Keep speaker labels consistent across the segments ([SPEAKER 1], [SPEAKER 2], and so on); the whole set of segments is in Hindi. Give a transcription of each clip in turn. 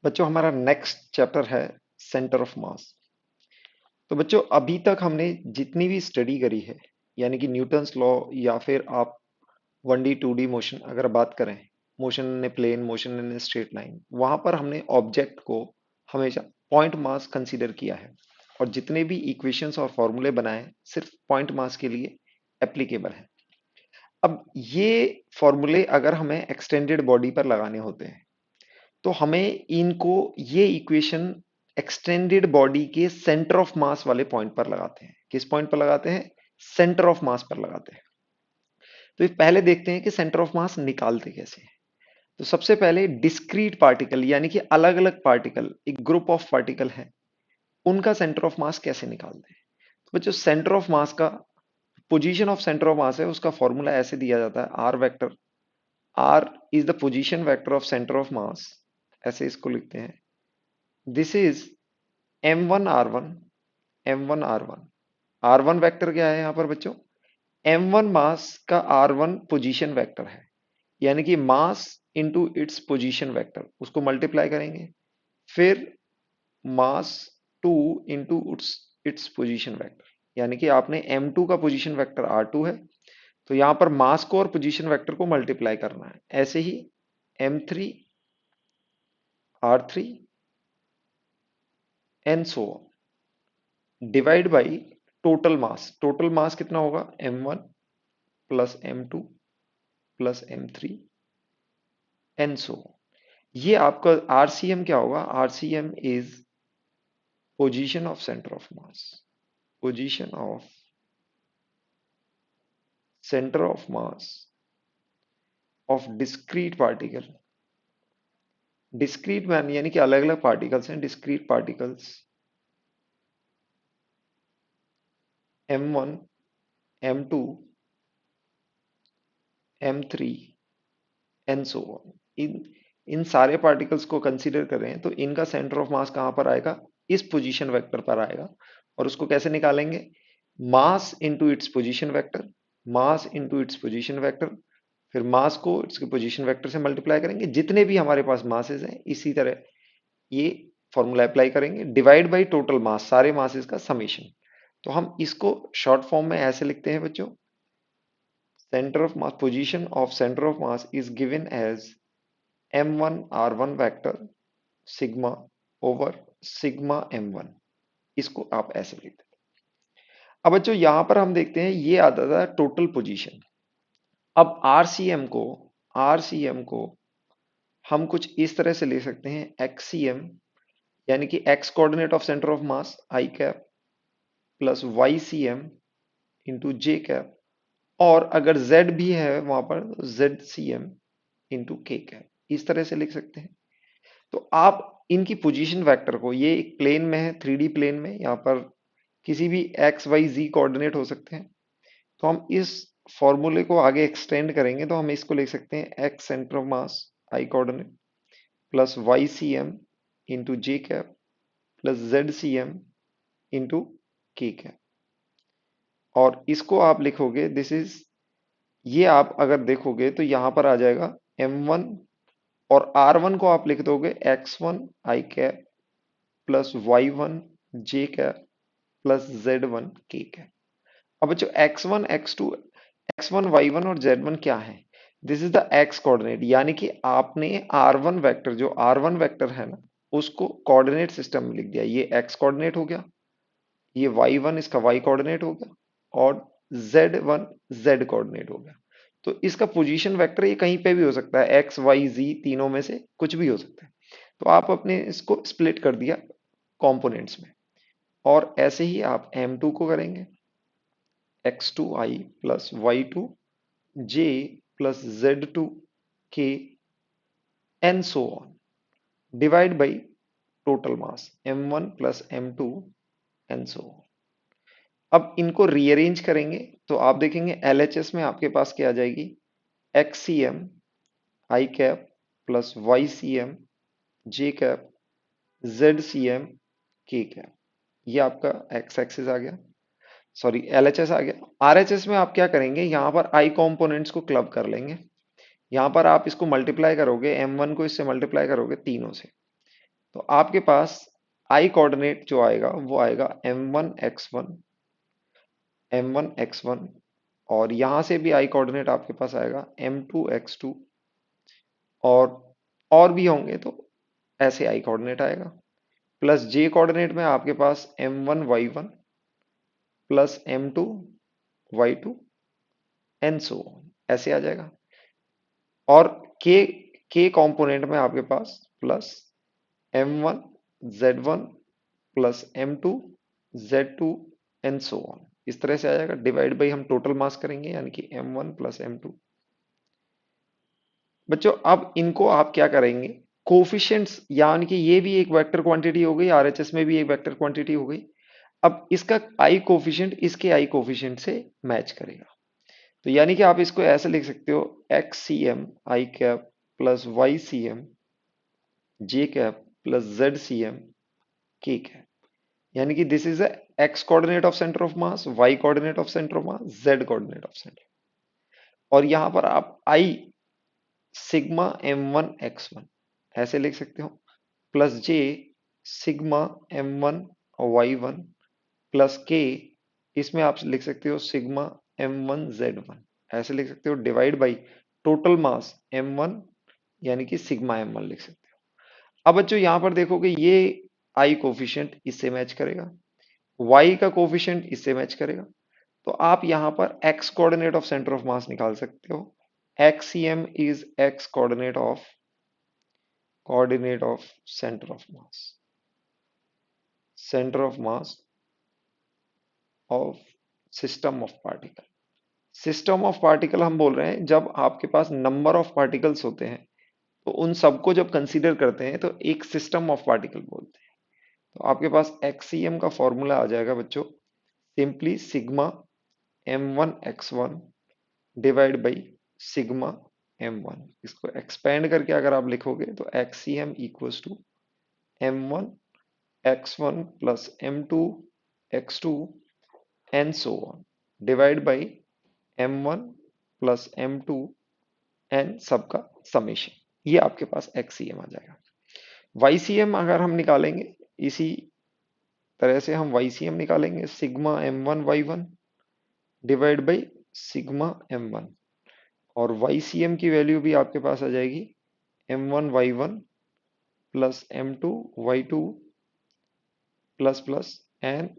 [SPEAKER 1] बच्चों हमारा नेक्स्ट चैप्टर है सेंटर ऑफ मास। तो बच्चों अभी तक हमने जितनी भी स्टडी करी है, यानी कि न्यूटन्स लॉ या फिर आप 1D 2D मोशन अगर बात करें, motion in a plane, motion in a straight line, वहां पर हमने ऑब्जेक्ट को हमेशा पॉइंट मास कंसीडर किया है। और जितने भी इक्वेशंस और फॉर्मूले बनाए सिर्फ पॉइंट मास के लिए एप्लीकेबल है। अब ये फॉर्मूले अगर हमें एक्सटेंडेड बॉडी पर लगाने होते हैं तो हमें इनको ये इक्वेशन एक्सटेंडेड बॉडी के सेंटर ऑफ मास वाले पॉइंट पर लगाते हैं। किस पॉइंट पर लगाते हैं? सेंटर ऑफ मास पर लगाते हैं। तो ये पहले देखते हैं कि सेंटर ऑफ मास निकालते कैसे हैं। तो सबसे पहले डिस्क्रीट पार्टिकल यानी कि अलग अलग पार्टिकल, एक ग्रुप ऑफ पार्टिकल है, उनका सेंटर ऑफ मास कैसे निकालते हैं। तो बच्चों सेंटर ऑफ मास का, position of centre of mass है, उसका फॉर्मूला ऐसे दिया जाता है, R vector. R is the position vector of centre of mass, ऐसे इसको लिखते हैं। This is M1 R1, M1 R1। R1 vector क्या है यहाँ पर बच्चों? M1 मास का R1 पोजीशन वेक्टर है, यानी कि mass into its position vector, उसको मल्टीप्लाई करेंगे। फिर मास 2 into its its position vector, यानी कि आपने M2 का पोजीशन वेक्टर R2 है, तो यहाँ पर मास को और पोजीशन वेक्टर को मल्टीप्लाई करना है। ऐसे ही M3 R3 and so divide by total mass. Total mass कितना होगा? M1 plus M2 plus M3 and सो। ये आपका RCM क्या होगा? RCM is position of centre of mass. Position of centre of mass of discrete particle. Discrete man यानी कि अलग अलग पार्टिकल्स हैं, discrete particles M1 M2 M3 and so on. इन इन सारे पार्टिकल्स को कंसीडर करें तो इनका सेंटर ऑफ मास कहां पर आएगा? इस पोजीशन वेक्टर पर आएगा। और उसको कैसे निकालेंगे? Mass into its position vector, mass into its position vector, फिर मास को इसके पोजीशन वेक्टर से मल्टीप्लाई करेंगे। जितने भी हमारे पास मासेस हैं इसी तरह ये फॉर्मूला अप्लाई करेंगे, डिवाइड बाई टोटल मास, सारे मासेस का समेशन। तो हम इसको शॉर्ट फॉर्म में ऐसे लिखते हैं बच्चों, center of mass, position of center of mass is given as M1 R1 vector sigma over sigma M1। इसको आप ऐसे लिखते हैं। अब बच्चों यहां पर हम देखते हैं ये आता था टोटल पोजीशन। अब आरसीएम को हम कुछ इस तरह से ले सकते हैं, एक्सीएम यानी कि X coordinate of centre of mass I cap plus Y C M into J cap, और अगर z भी है वहां पर तो जेड सी एम इंटू के कैप, इस तरह से लिख सकते हैं। तो आप इनकी पोजीशन वेक्टर को, ये एक प्लेन में है, 3D प्लेन में, यहाँ पर किसी भी एक्स वाई जी कोऑर्डिनेट हो सकते हैं। तो हम इस फॉर्मूले को आगे एक्सटेंड करेंगे तो हम इसको लिख सकते हैं X centre of mass I coordinate plus Y C M into J cap plus Z C M into K cap. और इसको आप लिखोगे, दिस इज, ये आप अगर देखोगे तो यहां पर आ जाएगा M1, और R1 को आप लिख दोगे X1 आई कैप प्लस Y1 जे कैप प्लस Z1 के कैप। अब बच्चों X1 X2 X1 Y1 और Z1 क्या है? This is the x coordinate, यानी कि आपने R1 वेक्टर, जो R1 वेक्टर है ना, उसको कोऑर्डिनेट सिस्टम में लिख दिया। ये एक्स कोऑर्डिनेट हो गया, ये Y1 इसका y कोऑर्डिनेट हो गया, और Z1 z कोऑर्डिनेट हो गया। तो इसका पोजीशन वेक्टर ये कहीं पे भी हो सकता है, x y z तीनों में से कुछ भी हो सकता है। तो आप अपने इसको स्प्लिट कर दिया कंपोनेंट्स में, और ऐसे ही आप M2 को करेंगे x2i plus y2j plus z2k and so on, divide by total mass M1 plus M2 and so on. अब इनको रीअरेंज करेंगे तो आप देखेंगे LHS में आपके पास क्या आ जाएगी? XCM आई कैप प्लस YCM जे कैप ZCM के कैप, ये आपका एक्स एक्सिस आ गया, सॉरी LHS आ गया। RHS में आप क्या करेंगे? यहाँ पर आई कॉम्पोनेंट्स को क्लब कर लेंगे। यहाँ पर आप इसको मल्टीप्लाई करोगे, M1 को इससे मल्टीप्लाई करोगे तीनों से, तो आपके पास आई कोऑर्डिनेट जो आएगा वो आएगा m1 x1 और यहां से भी आई कोऑर्डिनेट आपके पास आएगा m2 x2 और भी होंगे तो ऐसे आई कोऑर्डिनेट आएगा प्लस जे कोऑर्डिनेट में आपके पास m1 y1 plus m2 y2 and so ऐसे आ जाएगा और के कंपोनेंट में आपके पास plus m1 z1 plus m2 z2 and so on इस तरह से आ जाएगा डिवाइड बाई हम टोटल मास करेंगे यानी कि m1 प्लस m2। बच्चों अब इनको आप क्या करेंगे कोफिशिएंट्स यानी कि ये भी एक वेक्टर क्वांटिटी हो गई आरएचएस में भी एक वेक्टर क्वांटिटी हो गई। अब इसका आई कोफिशिएंट इसके आई कोफिशिएंट से मैच करेगा तो यानी कि आप इसको ऐसे लिख सकते हो x c m i cap plus Y C m j cap plus Z C m k cap यानी कि this is x coordinate of centre of mass y coordinate of centre of mass z coordinate of centre और यहां पर आप आई सिग्मा m1 x1 ऐसे लिख सकते हो प्लस जे सिग्मा m1 y1 प्लस के इसमें आप लिख सकते हो सिग्मा m1 z1 ऐसे लिख सकते हो divide by total mass m1 यानी कि सिग्मा m1 लिख सकते हो। अब बच्चों यहां पर देखोगे ये आई कोफिशिएंट इससे मैच करेगा y का कोफिशिएंट इससे मैच करेगा तो आप यहां पर x coordinate of centre of mass निकाल सकते हो xcm is x coordinate of center of mass of system of particle हम बोल रहे हैं जब आपके पास नंबर ऑफ पार्टिकल्स होते हैं तो उन सबको जब कंसीडर करते हैं तो एक सिस्टम ऑफ पार्टिकल बोलते हैं। तो आपके पास एक्सीएम का फॉर्मूला आ जाएगा बच्चों simply sigma m1 x1 divide by sigma m1 इसको एक्सपेंड करके अगर आप लिखोगे तो x c m equals to m1 x1 plus m2 x2 and so on divide by m1 plus m2 and सबका समेशन ये आपके पास एक्सीएम आ जाएगा। वाईसीएम अगर हम निकालेंगे इसी तरह से हम वाईसीएम निकालेंगे sigma m1 y1 divide by sigma m1 और YCM की वैल्यू भी आपके पास आ जाएगी m1 y1 plus m2 y2 plus plus and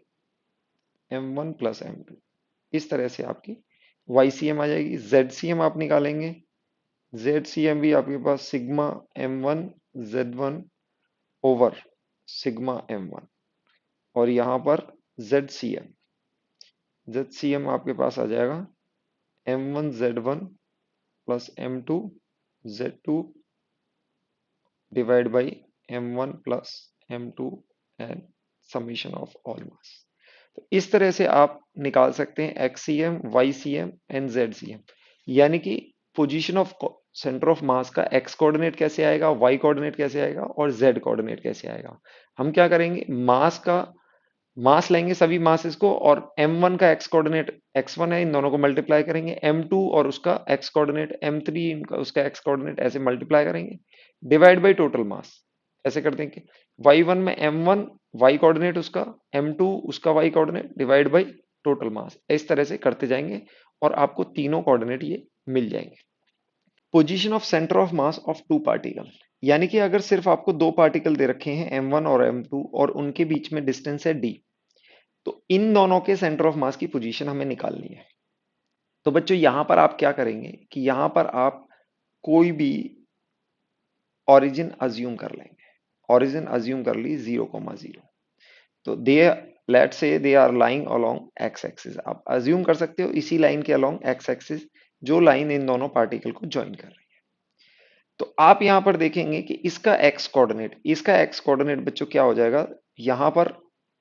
[SPEAKER 1] m1 plus m2 इस तरह से आपकी YCM आ जाएगी। ZCM आप निकालेंगे ZCM भी आपके पास sigma m1 z1 over sigma m1 और यहां पर ZCM आपके पास आ जाएगा m1 z1 plus m2 z2 divide by m1 plus m2 and summation of all mass. तो इस तरह से आप निकाल सकते हैं एक्सीएम वाईसीएम एंड जेडसीएम यानी कि position of centre of mass का एक्स कोऑर्डिनेट कैसे आएगा वाई कोऑर्डिनेट कैसे आएगा और जेड कोऑर्डिनेट कैसे आएगा। हम क्या करेंगे मास लेंगे सभी मासेस को और m1 का एक्स कोऑर्डिनेट x1 है इन दोनों को मल्टीप्लाई करेंगे m2 और उसका एक्स कोऑर्डिनेट m3 इनका उसका एक्स कोऑर्डिनेट ऐसे मल्टीप्लाई करेंगे डिवाइड बाय टोटल मास ऐसे कर देंगे y1 में m1 y कोऑर्डिनेट उसका m2 उसका y coordinate divide by total mass इस तरह से करते जाएंगे और आपको तीनों कोऑर्डिनेट ये मिल जाएंगे। Position of centre of mass of two particle यानी कि अगर सिर्फ आपको दो पार्टिकल दे रखे हैं m1 और m2 और उनके बीच में डिस्टेंस है d तो इन दोनों के सेंटर ऑफ मास की पोजीशन हमें निकालनी है। तो बच्चों यहां पर आप क्या करेंगे कि यहां पर आप कोई भी ओरिजिन अज्यूम कर लेंगे ओरिजिन अज्यूम कर ली 0,0 तो they let say they are lying along X axis आप अज्यूम कर सकते हो इसी लाइन के अलोंग एक्स एक्सिस जो लाइन इन दोनों पार्टिकल को ज्वाइन कर रही है। तो आप यहां पर देखेंगे कि इसका एक्स कोऑर्डिनेट बच्चों क्या हो जाएगा यहां पर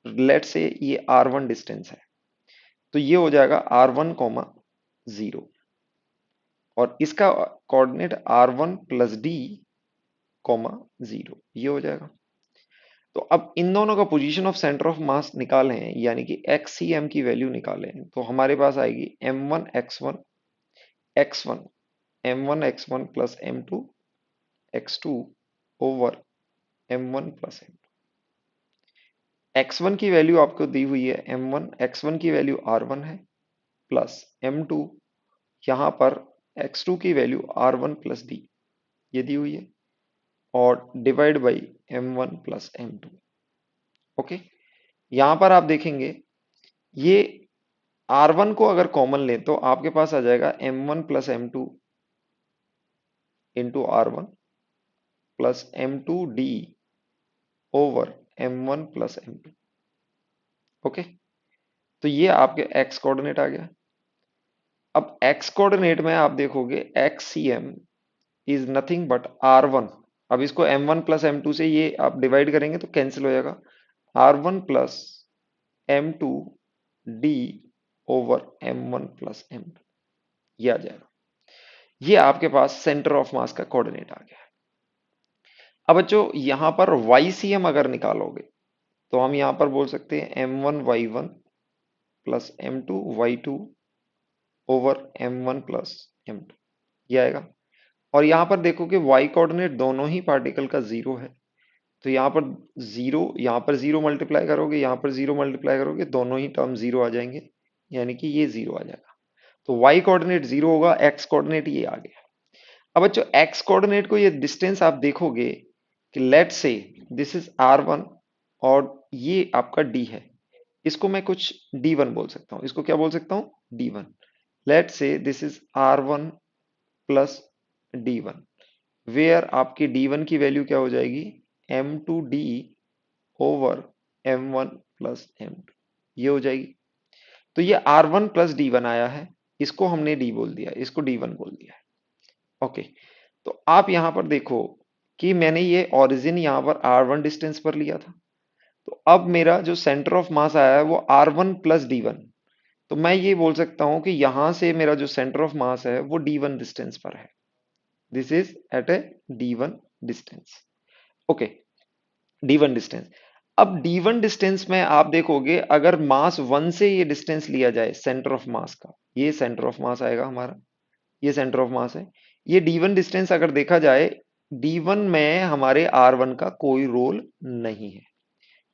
[SPEAKER 1] लेट से ये r1 डिस्टेंस है तो ये हो जाएगा r1,0 और इसका कोऑर्डिनेट r1 प्लस d 0 ये हो जाएगा। तो अब इन दोनों का position of centre of mass निकाले हैं यानी कि एक्सीएम की वैल्यू निकाले हैं तो हमारे पास आएगी m1 x1 plus m2 x2 over m1 plus m2। x1 की वैल्यू आपको दी हुई है m1, x1 की वैल्यू r1 है प्लस m2, यहां पर x2 की वैल्यू r1 प्लस d ये दी हुई है और divide by m1 plus m2। Okay, यहां पर आप देखेंगे ये R1 को अगर कॉमन लें तो आपके पास आ जाएगा m1 plus m2 into R1 plus m2d over m1 plus m2। Okay, तो ये आपके x कोऑर्डिनेट आ गया। अब x कोऑर्डिनेट में आप देखोगे xcm is nothing but R1। अब इसको m1 प्लस m2 से ये आप डिवाइड करेंगे तो कैंसिल हो जाएगा, R1 plus m2 d over m1 plus m2 ये आ जाएगा। ये आपके पास सेंटर ऑफ मास का कोऑर्डिनेट आ गया। अब बच्चों यहां पर YCM अगर निकालोगे तो हम यहां पर बोल सकते हैं m1 y1 plus m2 y2 over m1 plus m2 ये आएगा। और यहां पर देखो कि y कोऑर्डिनेट दोनों ही पार्टिकल का जीरो है, तो यहाँ पर जीरो, यहाँ पर जीरो मल्टीप्लाई करोगे, यहाँ पर जीरो मल्टीप्लाई करोगे, दोनों ही टर्म जीरो आ जाएंगे, यानी कि ये जीरो आ जाएगा। तो y कोऑर्डिनेट जीरो होगा, x कोऑर्डिनेट ये आ गया। अब बच्चों x कोऑर्डिनेट को ये डिस्टेंस आप देखोगे कि late say this is r1 और ये आपका d है, इसको मैं कुछ d1 बोल सकता हूँ। इसको क्या बोल सकता हूँ? d1। Late say this is r1 plus d1, where आपकी d1 की वैल्यू क्या हो जाएगी? m2d over m1 plus m2 ये हो जाएगी। तो ये r1 प्लस d1 आया है, इसको हमने d बोल दिया, इसको d1 बोल दिया है। ओके, तो आप यहां पर देखो कि मैंने ये ओरिजिन यहां पर r1 डिस्टेंस पर लिया था, तो अब मेरा जो सेंटर ऑफ मास आया है वो r1 प्लस d1। तो मैं ये बोल सकता हूं कि यहां से मेरा जो सेंटर ऑफ मास है वो d1 डिस्टेंस पर है। This is at a d1 distance. Okay, d1 distance. अब d1 डिस्टेंस में आप देखोगे अगर मास 1 से ये डिस्टेंस लिया जाए सेंटर ऑफ मास का, ये सेंटर ऑफ मास आएगा हमारा, ये सेंटर ऑफ मास है। ये d1 डिस्टेंस अगर देखा जाए, d1 में हमारे r1 का कोई रोल नहीं है।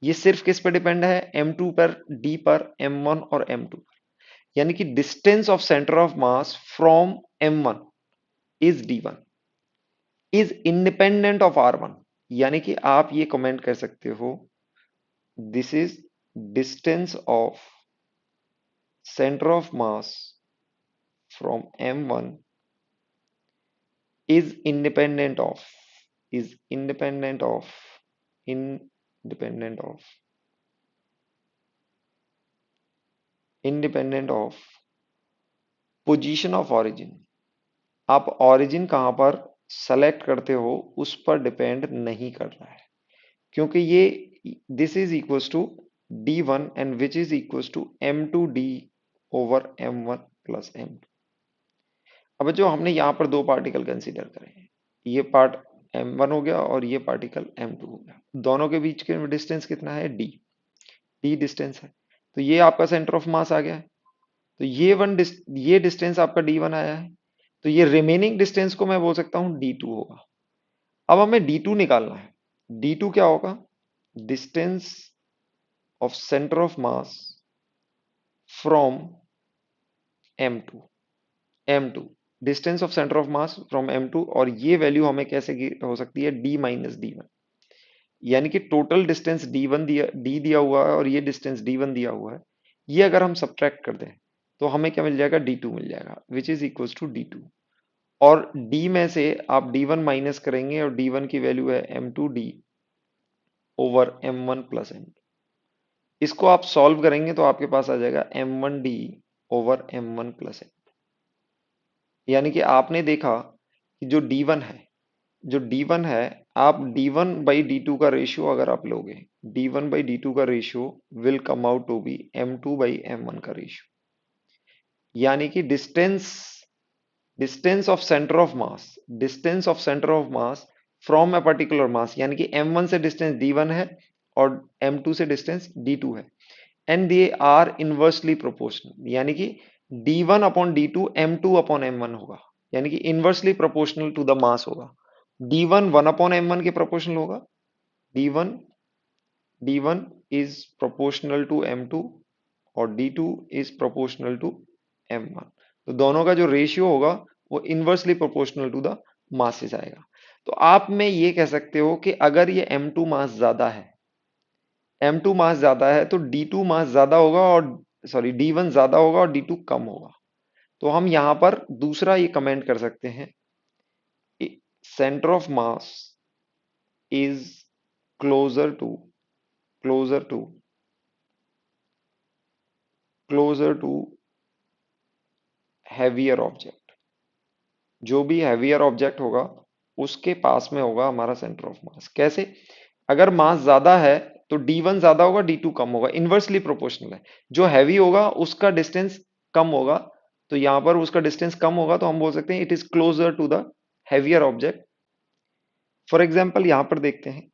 [SPEAKER 1] ये सिर्फ किस पर डिपेंड है? m2 पर, d पर, m1 और m2 पर। यानी कि distance of centre of mass from m1 is d1 is independent of r1। यानी कि आप ये कमेंट कर सकते हो, this is distance of center of mass from m1 is independent of is independent of independent of independent of position of origin। आप origin कहां पर सेलेक्ट करते हो उस पर डिपेंड नहीं कर रहा है, क्योंकि ये this is equals to d1 and which is equals to m2d over m1 plus m2। अब जो हमने यहाँ पर दो पार्टिकल कंसीडर करे हैं, ये पार्ट m1 हो गया और ये पार्टिकल m2 हो गया। दोनों के बीच के डिस्टेंस कितना है? d डिस्टेंस है। तो ये आपका सेंटर ऑफ मास आ गया है। तो ये डिस्टेंस आपका d1 आया है, तो ये रिमेनिंग डिस्टेंस को मैं बोल सकता हूँ d2 होगा। अब हमें d2 निकालना है। d2 क्या होगा? Distance of centre of mass from m2 distance of centre of mass from m2, और ये वैल्यू हमें कैसे हो सकती है? d minus d1। यानी कि टोटल डिस्टेंस d दिया हुआ है और ये डिस्टेंस d1 दिया हुआ है, ये अगर हम सब्ट्रैक्ट कर दें तो हमें क्या मिल जाएगा? d2 मिल जाएगा, विच इज इक्वल्स टू d2। और d में से आप d1 माइनस करेंगे और d1 की वैल्यू है m2d over m1 plus m2। इसको आप सॉल्व करेंगे तो आपके पास आ जाएगा m1d over m1 plus m। यानी कि आपने देखा कि जो d1 है, आप d1 बाई d2 का रेशियो अगर आप लोगे, d1 बाई d2 का ratio will come out to be m2 by m1 का रेशियो। यानी कि distance of centre of mass from a particular mass, यानी कि m1 से डिस्टेंस d1 है और m2 से डिस्टेंस d2 है, and they are inversely proportional. यानी कि d1 upon d2 m2 upon m1 होगा, यानी कि inversely proportional to the mass होगा। d1 1 अपॉन m1 के प्रोपोर्शनल होगा, D1 is proportional to M2 और D2 is proportional to M1। तो दोनों का जो रेशियो होगा वो inversely proportional to the masses आएगा। तो आप में ये कह सकते हो कि अगर ये M2 मास ज्यादा है, M2 मास ज्यादा है तो D2 मास ज्यादा होगा और सॉरी D1 ज्यादा होगा और D2 कम होगा। तो हम यहां पर दूसरा ये कमेंट कर सकते हैं, centre of mass is closer to closer to closer to heavier object. जो भी हैवियर ऑब्जेक्ट होगा उसके पास में होगा हमारा सेंटर ऑफ मास। कैसे? अगर मास ज्यादा है तो D1 ज्यादा होगा, D2 कम होगा, इनवर्सली प्रोपोर्शनल है। जो हैवी होगा उसका डिस्टेंस कम होगा, तो यहां पर उसका डिस्टेंस कम होगा तो हम बोल सकते हैं it is closer to the heavier object. For example यहां पर देखते हैं,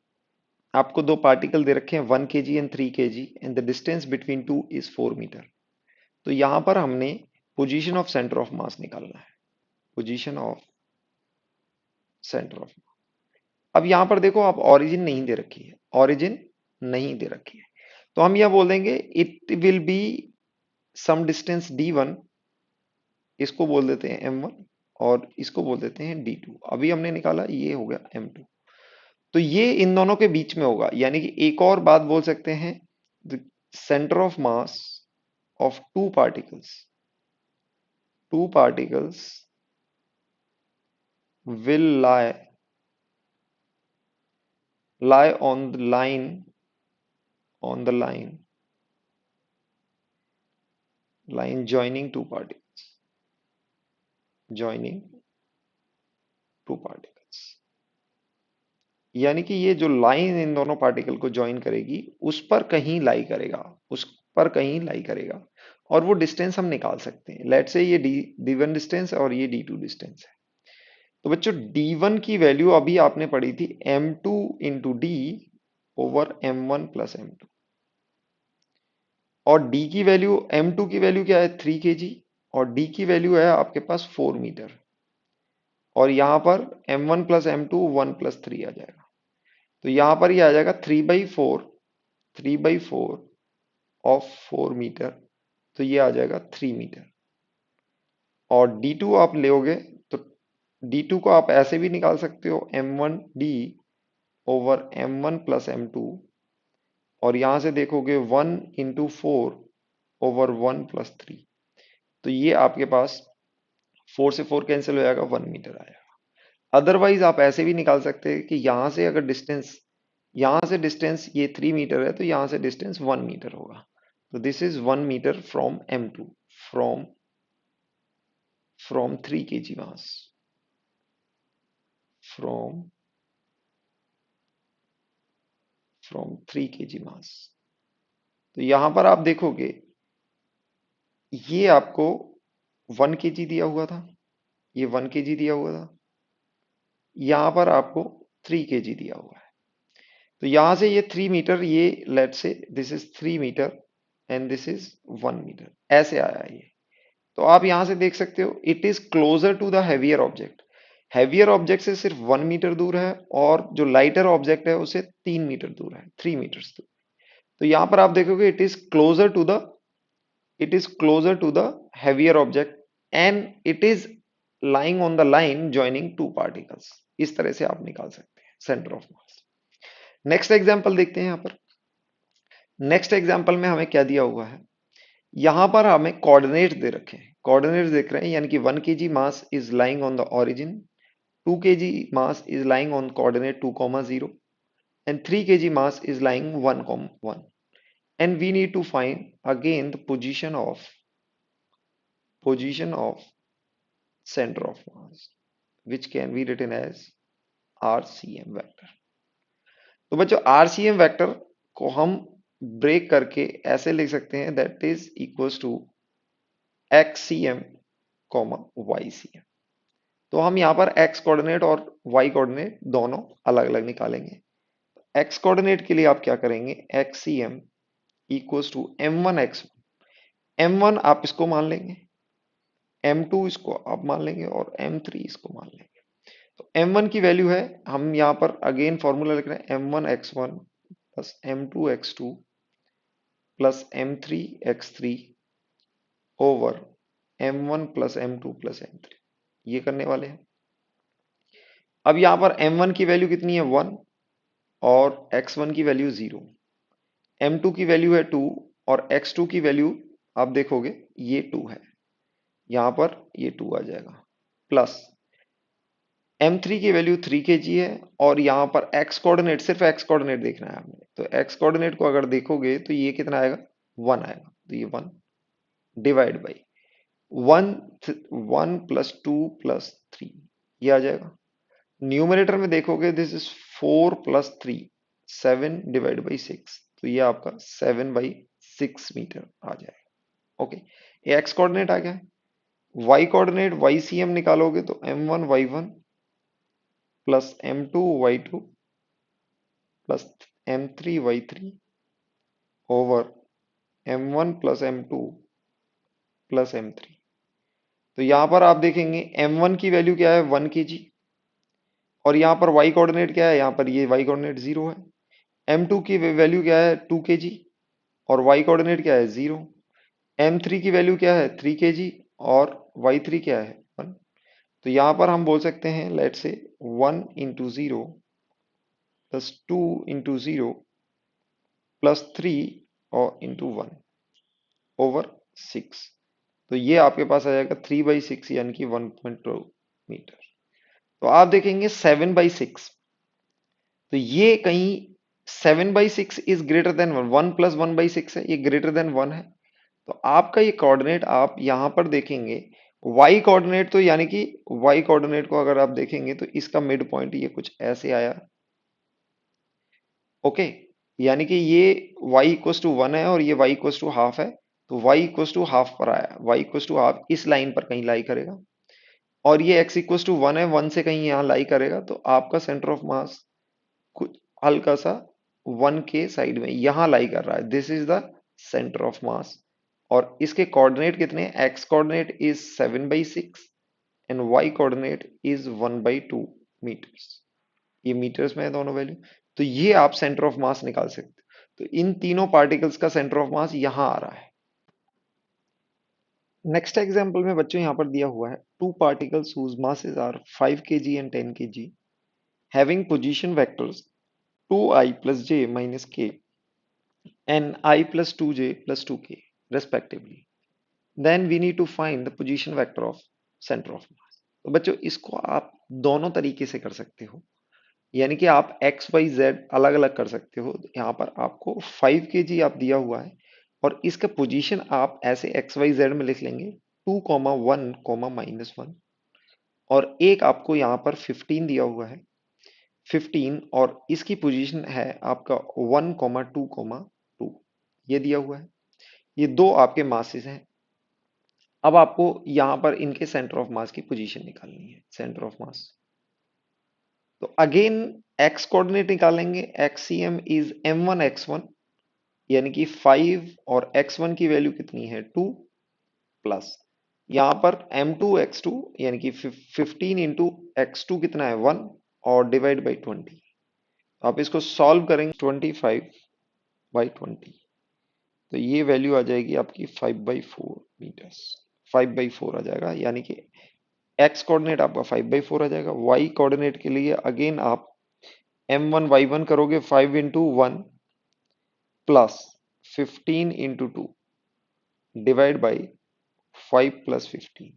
[SPEAKER 1] आपको दो पार्टिकल दे रखे हैं 1 kg and 3 kg and the distance between two is 4 metre. तो यहां पर हमने पोजीशन ऑफ सेंटर ऑफ मास निकालना है, पोजीशन ऑफ सेंटर ऑफ। अब यहां पर देखो, आप ओरिजिन नहीं दे रखी है, ओरिजिन नहीं दे रखी है, तो हम यह बोल देंगे it will be some distance D1, इसको बोल देते हैं M1 और इसको बोल देते हैं D2। अभी हमने निकाला, ये हो गया M2। तो ये इन दोनों के बीच में होगा, यानी कि एक और बात बोल सकते हैं, the centre of mass of two particles will lie on the line joining two particles। यानी कि ये जो लाइन इन दोनों पार्टिकल को ज्वाइन करेगी उस पर कहीं लाई करेगा, उस पर कहीं लाई करेगा, और वो डिस्टेंस हम निकाल सकते हैं। लेट्स से ये D1 डिस्टेंस और ये D2 डिस्टेंस है। तो बच्चों D1 की वैल्यू अभी आपने पढ़ी थी M2 into D over M1 plus M2, और D की वैल्यू, M2 की वैल्यू क्या है 3 kg और D की वैल्यू है आपके पास 4 मीटर, और यहां पर M1 प्लस M2 1 प्लस 3 आ जाएगा। तो यहां पर ये आ जाएगा 3/4 ऑफ 4 मीटर, तो ये आ जाएगा 3 मीटर। और D2 आप लोगे तो D2 को आप ऐसे भी निकाल सकते हो M1D over M1 plus M2, और यहां से देखोगे 1 इंटू 4 ओवर 1 प्लस 3, तो ये आपके पास 4 से 4 कैंसिल हो जाएगा, 1 मीटर आएगा। अदरवाइज आप ऐसे भी निकाल सकते हैं कि यहां से अगर डिस्टेंस, यहां से डिस्टेंस ये 3 मीटर है तो यहां से डिस्टेंस 1 मीटर होगा। तो this is 1 metre from M2, from 3 kg mass, from 3 kg mass. तो यहां पर आप देखोगे ये आपको 1 kg दिया हुआ था, ये 1 kg दिया हुआ था, यहां पर आपको 3 kg दिया हुआ है। तो यहां से ये 3 मीटर, ये let say this is 3 metre and this is 1 metre, ऐसे आया ये। तो आप यहां से देख सकते हो it is closer to the heavier object. Heavier object से सिर्फ 1 मीटर दूर है और जो लाइटर ऑब्जेक्ट है उसे 3 मीटर दूर है, 3 मीटर दूर। तो यहां पर आप देखोगे it is closer to the heavier object and it is lying on the line joining two particles. इस तरह से आप निकाल सकते हैं centre of mass. Next example देखते हैं। यहां पर नेक्स्ट एग्जांपल में हमें क्या दिया हुआ है, यहां पर हमें कोऑर्डिनेट दे रखे हैं, कोऑर्डिनेट देख रहे हैं, यानी कि 1 kg mass is lying on the origin, 2 kg mass is lying on coordinate 2, 0 and 3 kg mass is lying 1, 1, and we need to find again the position of center of mass, which can be written as RCM vector। तो बच्चों RCM वेक्टर को हम ब्रेक करके ऐसे लिख सकते हैं, that is equals to XCM, YCM। तो हम यहाँ पर x कोऑर्डिनेट और y कोऑर्डिनेट दोनों अलग अलग निकालेंगे। x कोऑर्डिनेट के लिए आप क्या करेंगे, XCM equals to M1 M1 आप इसको मान लेंगे, M2 इसको आप मान लेंगे और M3 इसको मान लेंगे। तो m1 की वैल्यू है, हम यहाँ पर अगेन फॉर्मूला लिख रहे हैं m1x1 plus m2x2 plus m3x3 over m1 plus m2 plus m3, ये करने वाले हैं। अब यहाँ पर m1 की वैल्यू कितनी है 1 और x1 की वैल्यू 0, m2 की वैल्यू है 2 और x2 की वैल्यू आप देखोगे ये 2 है, यहाँ पर ये 2 आ जाएगा, प्लस m3 की वैल्यू 3 kg है और यहाँ पर x कोऑर्डिनेट, सिर्फ x कोऑर्डिनेट देखना है आपने, तो x कोऑर्डिनेट को अगर देखोगे तो ये कितना आएगा 1 आएगा, तो ये 1 डिवाइड बाई 1, 1 प्लस 2 प्लस 3, ये आ जाएगा। न्यूमरेटर में देखोगे this is 4 plus 3, 7 divide by 6, तो ये आपका 7 बाई 6 मीटर आ जाएगा। ओके, ये एक्स कोऑर्डिनेट आ गया है। वाई कोऑर्डिनेट वाई सी एम निकालोगे तो m1 y1 plus m2 y2 plus m3 y3 over m1 plus m2 plus m3। तो यहां पर आप देखेंगे m1 की वैल्यू क्या है 1 kg और यहाँ पर y कोऑर्डिनेट क्या है, यहाँ पर ये y कोऑर्डिनेट 0 है। m2 की वैल्यू क्या है 2 kg और y कोऑर्डिनेट क्या है 0। m3 की वैल्यू क्या है 3 kg और y3 क्या है 1। तो यहाँ पर हम बोल सकते हैं लेट से 1 इंटू 0 प्लस 2 इंटू 0 प्लस 3 और इंटू 1 ओवर 6, तो ये आपके पास आ जाएगा 3/6 यानी कि 1.2 मीटर। तो आप देखेंगे 7/6, तो ये कहीं 7/6 इज ग्रेटर देन 1 प्लस 1/6 है, ये ग्रेटर देन 1 है। तो आपका ये कोऑर्डिनेट आप यहां पर देखेंगे y कोऑर्डिनेट, तो यानी कि y कोऑर्डिनेट को अगर आप देखेंगे तो इसका मिड पॉइंट ये कुछ ऐसे आया। ओके, यानी कि ये y इक्वस टू 1 है और ये y इक्वस टू हाफ है, तो y इक्वस टू हाफ पर आया, y इक्वस टू हाफ इस लाइन पर कहीं लाई करेगा और ये x इक्वस टू 1 है, 1 से कहीं यहाँ लाई करेगा, तो आपका सेंटर ऑफ मास कुछ हल्का सा 1 के साइड में यहां लाई कर रहा है, this is the centre of mass. और इसके कोऑर्डिनेट कितने हैं, x coordinate is 7/6 and y coordinate is 1/2 metres, ये मीटर्स में है दोनों वैल्यू। तो ये आप सेंटर ऑफ मास निकाल सकते हो। तो इन तीनों पार्टिकल्स का सेंटर ऑफ मास यहां आ रहा है। नेक्स्ट एग्जांपल में बच्चों यहां पर दिया हुआ है two particles whose masses are 5 kg and 10 kg having position vectors 2i plus j minus k and I plus 2j plus 2k respectively, then we need to find the position vector of center of mass। तो बच्चों इसको आप दोनों तरीके से कर सकते हो, यानी कि आप एक्स वाई जेड अलग अलग कर सकते हो। यहाँ पर आपको 5 kg आप दिया हुआ है और इसका पोजीशन आप ऐसे एक्स वाई जेड में लिख लेंगे 2,1,-1 और एक आपको यहाँ पर 15 दिया हुआ है 15 और इसकी पोजीशन है आपका 1,2,2 ये दिया हुआ है। ये दो आपके मासेस हैं। अब आपको यहां पर इनके सेंटर ऑफ मास की पोजीशन निकालनी है, सेंटर ऑफ मास। तो अगेन एक्स कोऑर्डिनेट निकालेंगे, एक्ससीएम इज m1 x1 यानी कि 5 और x1 की वैल्यू कितनी है 2 प्लस यहां पर m2 x2 यानी कि 15 इंटू x2 कितना है 1 और डिवाइड बाई 20। आप इसको सॉल्व करेंगे 25/20, तो ये वैल्यू आ जाएगी आपकी 5/4 मीटर्स, 5/4 आ जाएगा, यानी कि x कोऑर्डिनेट आपका 5/4 आ जाएगा। y कोऑर्डिनेट के लिए अगेन आप m1 y1 करोगे 5 into 1 plus 15 into 2 divide by 5 plus 15,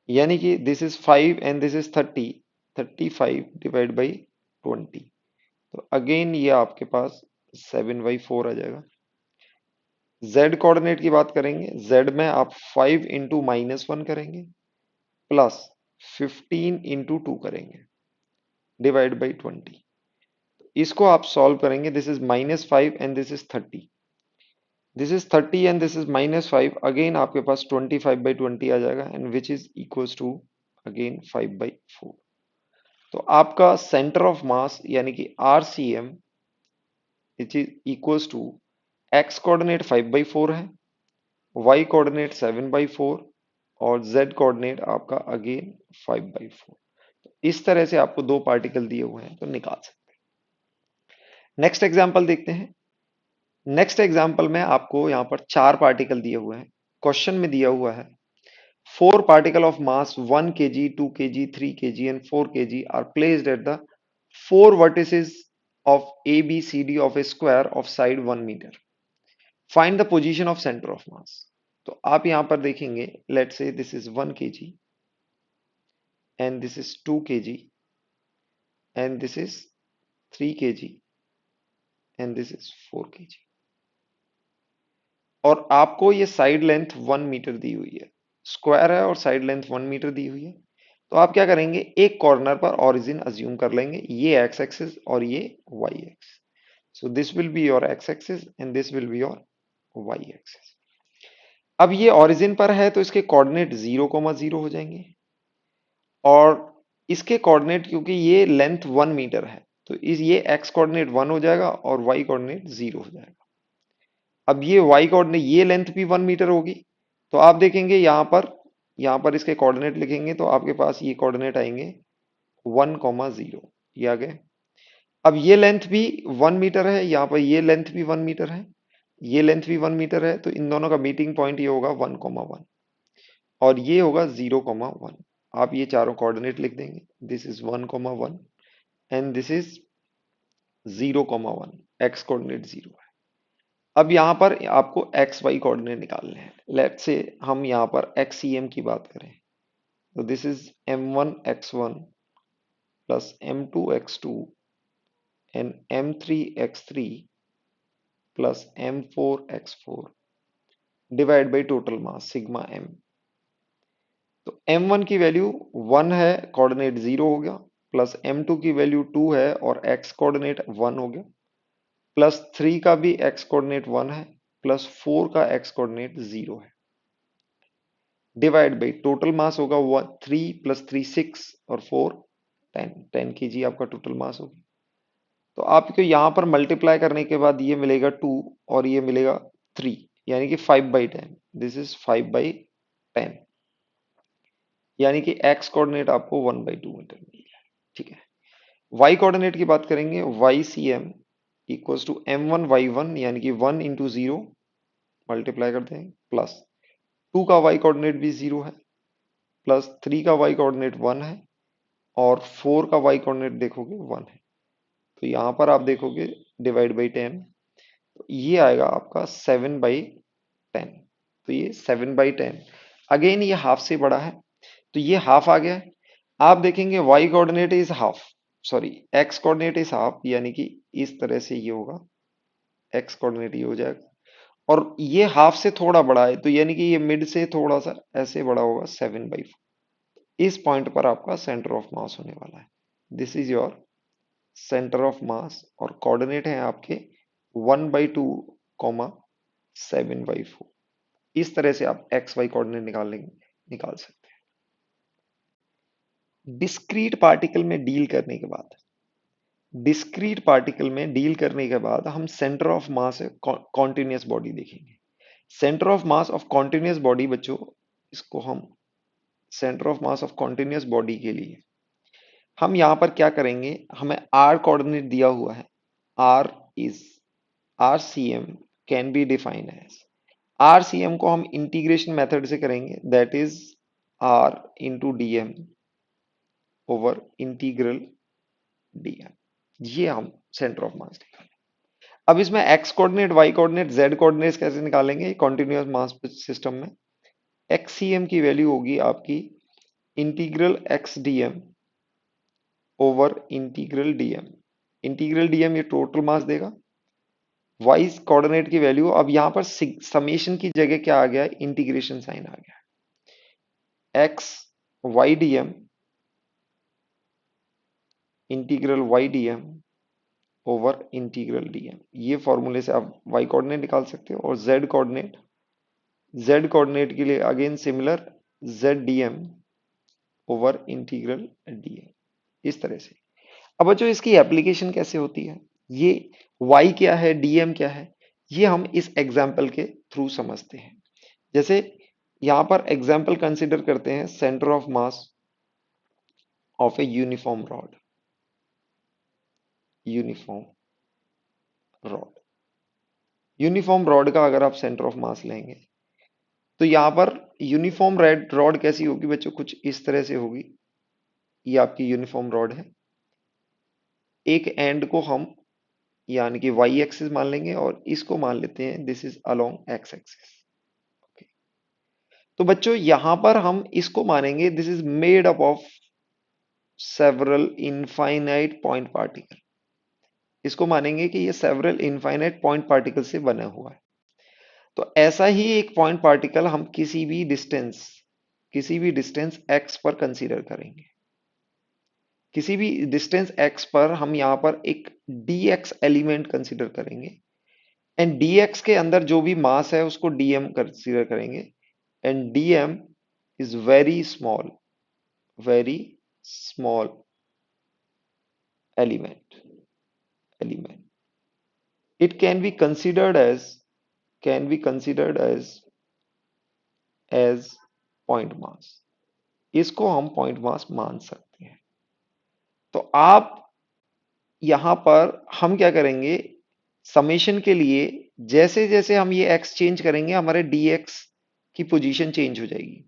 [SPEAKER 1] यानी कि this is 5 and this is 30, 35 divide by 20, तो अगेन ये आपके पास 7/4 आ जाएगा। z कोऑर्डिनेट की बात करेंगे, z में आप 5 इंटू -1 करेंगे प्लस 15 इंटू 2 करेंगे डिवाइड बाई 20, इसको आप सॉल्व करेंगे, this is -5 and this is 30, this is 30 and this is -5, again आपके पास 25/20 आ जाएगा and which is equals to again 5/4। तो आपका सेंटर ऑफ मास यानी कि RCM it is equals to x coordinate 5/4 है, y कोऑर्डिनेट 7/4 और z कोऑर्डिनेट आपका अगेन 5/4। इस तरह से आपको दो पार्टिकल दिए हुए हैं तो निकाल सकते हैं। नेक्स्ट एग्जांपल देखते हैं। नेक्स्ट एग्जांपल में आपको यहाँ पर चार पार्टिकल दिए हुए हैं। क्वेश्चन में दिया हुआ है four particle of mass 1 kg, 2 kg, 3 kg and 4 kg are placed at the four vertices of A, B, C, D of a square of side 1 meter. Find the position of center of mass. तो आप यहां पर देखेंगे, let's say this is 1 kg and this is 2 kg and this is 3 kg and this is 4 kg और आपको ये साइड लेंथ 1 मीटर दी हुई है, स्क्वायर है और साइड लेंथ 1 मीटर दी हुई है। तो आप क्या करेंगे, एक कॉर्नर पर ओरिजिन अज्यूम कर लेंगे, ये एक्स एक्सिस और ये y axis. So this will be your x axis and this will be your y axis. अब ये ओरिजिन पर है तो इसके कोऑर्डिनेट 0,0 हो जाएंगे और इसके कोऑर्डिनेट, क्योंकि ये लेंथ 1 मीटर है तो इस ये एक्स कोऑर्डिनेट 1 हो जाएगा और वाई कोऑर्डिनेट 0 हो जाएगा। अब ये वाई कोऑर्डिनेट, ये लेंथ भी 1 मीटर होगी तो आप देखेंगे यहाँ पर इसके कोऑर्डिनेट लिखेंगे तो आपके पास ये कोऑर्डिनेट आएंगे 1,0, ये आ गए। अब ये लेंथ भी 1 मीटर है, यहाँ पर ये लेंथ भी 1 मीटर है, ये लेंथ भी 1 मीटर है, तो इन दोनों का मीटिंग पॉइंट ये होगा 1,1 और ये होगा 0,1। आप ये चारों कोऑर्डिनेट लिख देंगे, this is 1,1 and this is 0,1, x coordinate 0 है। अब यहाँ पर आपको एक्स वाई कोऑर्डिनेट निकालने हैं। लेट्स से हम यहाँ पर एक्सईएम की बात करें तो this is m1 x1 plus m2 x2 and m3 x3 plus m4 x4 divide by total mass sigma m। तो m1 की वैल्यू 1 है, कोऑर्डिनेट 0 हो गया, प्लस m2 की वैल्यू 2 है और x कोऑर्डिनेट 1 हो गया, प्लस 3 का भी x कोऑर्डिनेट 1 है, प्लस 4 का x कोऑर्डिनेट 0 है, डिवाइड बाई टोटल मास होगा 3 प्लस 3 6 और 4 10 kg आपका टोटल मास होगा। तो आपको यहाँ पर मल्टीप्लाई करने के बाद ये मिलेगा 2 और ये मिलेगा 3, यानी कि 5/10, दिस इज 5/10, यानी कि x कोऑर्डिनेट आपको 1/2 मीटर मिल गया। ठीक है, y कोऑर्डिनेट की बात करेंगे, YCM इक्वल्स टू m1y1 यानी कि 1 इंटू 0 मल्टीप्लाई करते हैं, प्लस 2 का y कोऑर्डिनेट भी 0 है, प्लस 3 का y कोऑर्डिनेट 1 है और 4 का y कोऑर्डिनेट देखोगे 1 है। तो यहाँ पर आप देखोगे डिवाइड बाई 10, तो ये आएगा आपका 7/10। तो ये 7/10, अगेन ये हाफ से बड़ा है तो ये हाफ आ गया है। आप देखेंगे y coordinate is half, sorry x coordinate is half, यानी कि इस तरह से ये होगा, x कोऑर्डिनेट ये हो जाएगा और ये हाफ से थोड़ा बड़ा है तो यानी कि ये मिड से थोड़ा सा ऐसे बड़ा होगा 7/4। इस पॉइंट पर आपका सेंटर ऑफ मास होने वाला है। This is your centre of mass और कोऑर्डिनेट है आपके 1/2, 7/4। इस तरह से आप एक्स वाई कोऑर्डिनेट निकाल सकते हैं। डिस्क्रीट पार्टिकल में डील करने के बाद, हम centre of mass continuous body देखेंगे। Centre of mass of continuous body बच्चों, इसको हम centre of mass of continuous body के लिए हम यहां पर क्या करेंगे, हमें आर कोऑर्डिनेट दिया हुआ है, R is RCM can be defined as, RCM को हम इंटीग्रेशन मेथड से करेंगे, that is R into DM over integral DM। ये हम सेंटर ऑफ मास निकालेंगे। अब इसमें x coordinate, y coordinate, z coordinate कैसे निकालेंगे कॉन्टिन्यूअस मास सिस्टम में? XCM की वैल्यू होगी आपकी integral XDM over integral DM। Integral DM ये टोटल मास देगा, y कोऑर्डिनेट की वैल्यू, अब यहां पर समेशन की जगह क्या आ गया, इंटीग्रेशन साइन आ गया, x YDM integral YDM over integral DM। ये फॉर्मूले से आप y कोऑर्डिनेट निकाल सकते हो और z कोऑर्डिनेट के लिए again similar, ZDM over integral DM, इस तरह से। अब बच्चों इसकी एप्लीकेशन कैसे होती है, ये y क्या है, DM क्या है, ये हम इस एग्जाम्पल के थ्रू समझते हैं। जैसे यहां पर एग्जाम्पल कंसिडर करते हैं, centre of mass of a uniform rod, uniform rod. Uniform rod का अगर आप सेंटर ऑफ मास लेंगे तो यहां पर यूनिफॉर्म रेड रॉड कैसी होगी बच्चों, कुछ इस तरह से होगी। ये आपकी यूनिफॉर्म रॉड है। एक एंड को हम यानी कि वाई एक्सिस मान लेंगे और इसको मान लेते हैं this is along X axis. तो बच्चों यहां पर हम इसको मानेंगे this is made up of several infinite point particle. इसको मानेंगे कि ये सेवरल इनफाइनाइट पॉइंट पार्टिकल से बना हुआ है। तो ऐसा ही एक पॉइंट पार्टिकल हम किसी भी डिस्टेंस x पर कंसीडर करेंगे। किसी भी डिस्टेंस x पर हम यहां पर एक dx एलिमेंट कंसीडर करेंगे एंड dx के अंदर जो भी मास है उसको dm कंसीडर करेंगे and dm is very small element it can be considered as point mass. इसको हम पॉइंट मास मान सकते हैं। तो आप यहां पर हम क्या करेंगे, समेशन के लिए जैसे जैसे हम ये x चेंज करेंगे हमारे dx की पोजीशन चेंज हो जाएगी।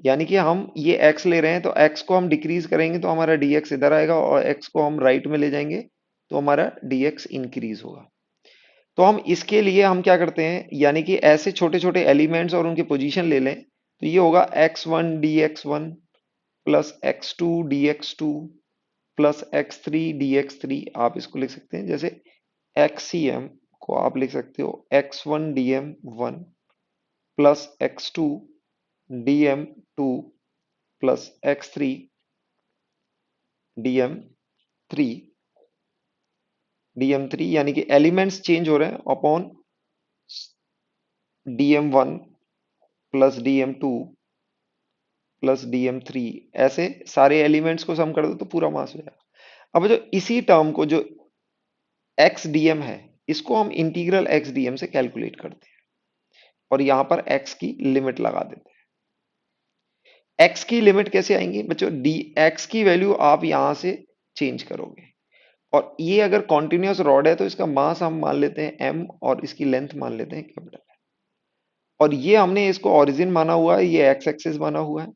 [SPEAKER 1] यानी कि हम ये x ले रहे हैं तो x को हम डिक्रीज करेंगे तो हमारा dx इधर आएगा और x को हम राइट में ले जाएंगे तो हमारा dx इंक्रीज होगा। तो हम इसके लिए हम क्या करते हैं, यानी कि ऐसे छोटे छोटे एलिमेंट्स और उनकी पोजीशन ले लें तो ये होगा x1 dx1 plus x2 dx2 plus x3 dx3। आप इसको लिख सकते हैं जैसे xcm को आप लिख सकते हो x1 dm1 plus x2 dm2 plus x3 dm3 यानी कि एलिमेंट्स चेंज हो रहे हैं upon dm1 plus dm2 plus dm3। ऐसे सारे एलिमेंट्स को सम कर दो तो पूरा मास हो जाएगा। अब जो इसी टर्म को जो एक्स डीएम है इसको हम इंटीग्रल एक्स डीएम से कैलकुलेट करते हैं और यहां पर एक्स की लिमिट लगा देते हैं। एक्स की लिमिट कैसे आएंगी बच्चों, डी एक्स की वैल्यू आप यहां से चेंज करोगे और ये अगर कॉन्टिन्यूअस रॉड है तो इसका मास हम मान लेते हैं एम और इसकी लेंथ मान लेते हैं कैपिटल। और ये हमने इसको ओरिजिन माना हुआ है, ये एक्स एक्सिस माना हुआ है।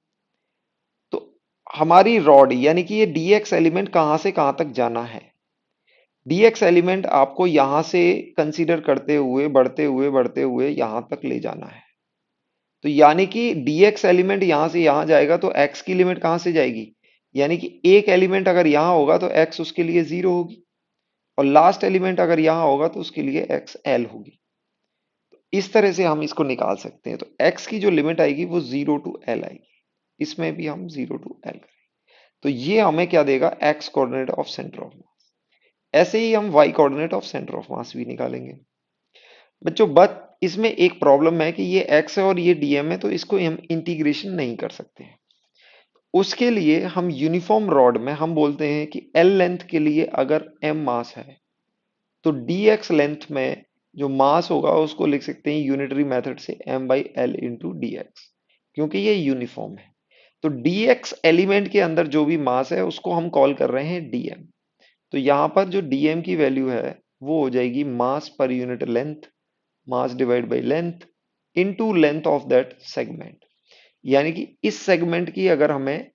[SPEAKER 1] तो हमारी रॉड यानी कि ये dx एलिमेंट कहां से कहां तक जाना है, dx एलिमेंट आपको यहां से कंसीडर करते हुए बढ़ते हुए यहां तक ले जाना है। तो यानी कि dx एलिमेंट यहां से यहां जाएगा तो x की लिमिट कहां से जाएगी, यानी कि एक एलिमेंट अगर यहां होगा तो x उसके लिए 0 होगी और लास्ट एलिमेंट अगर यहां होगा तो उसके लिए x l होगी। इस तरह से हम इसको निकाल सकते हैं। तो x की जो लिमिट आएगी वो 0 टू l आएगी, इसमें भी हम 0 टू l करेंगे तो ये हमें क्या देगा, x coordinate of centre of mass. ऐसे ही हम y coordinate of centre of mass भी निकालेंगे बच्चों। बट इसमें एक प्रॉब्लम है कि ये x है और ये dm है तो इसको हम इंटीग्रेशन नहीं कर सकते हैं। उसके लिए हम यूनिफॉर्म रॉड में हम बोलते हैं कि l लेंथ के लिए अगर m मास है तो dx लेंथ में जो मास होगा उसको लिख सकते हैं यूनिटरी मेथड से m by L into D x, क्योंकि ये यूनिफॉर्म है। तो dx एलिमेंट के अंदर जो भी मास है उसको हम कॉल कर रहे हैं dm। तो यहां पर जो dm की वैल्यू है वो हो जाएगी mass per unit length, mass divide by length into length of that segment. यानी कि इस सेगमेंट की अगर हमें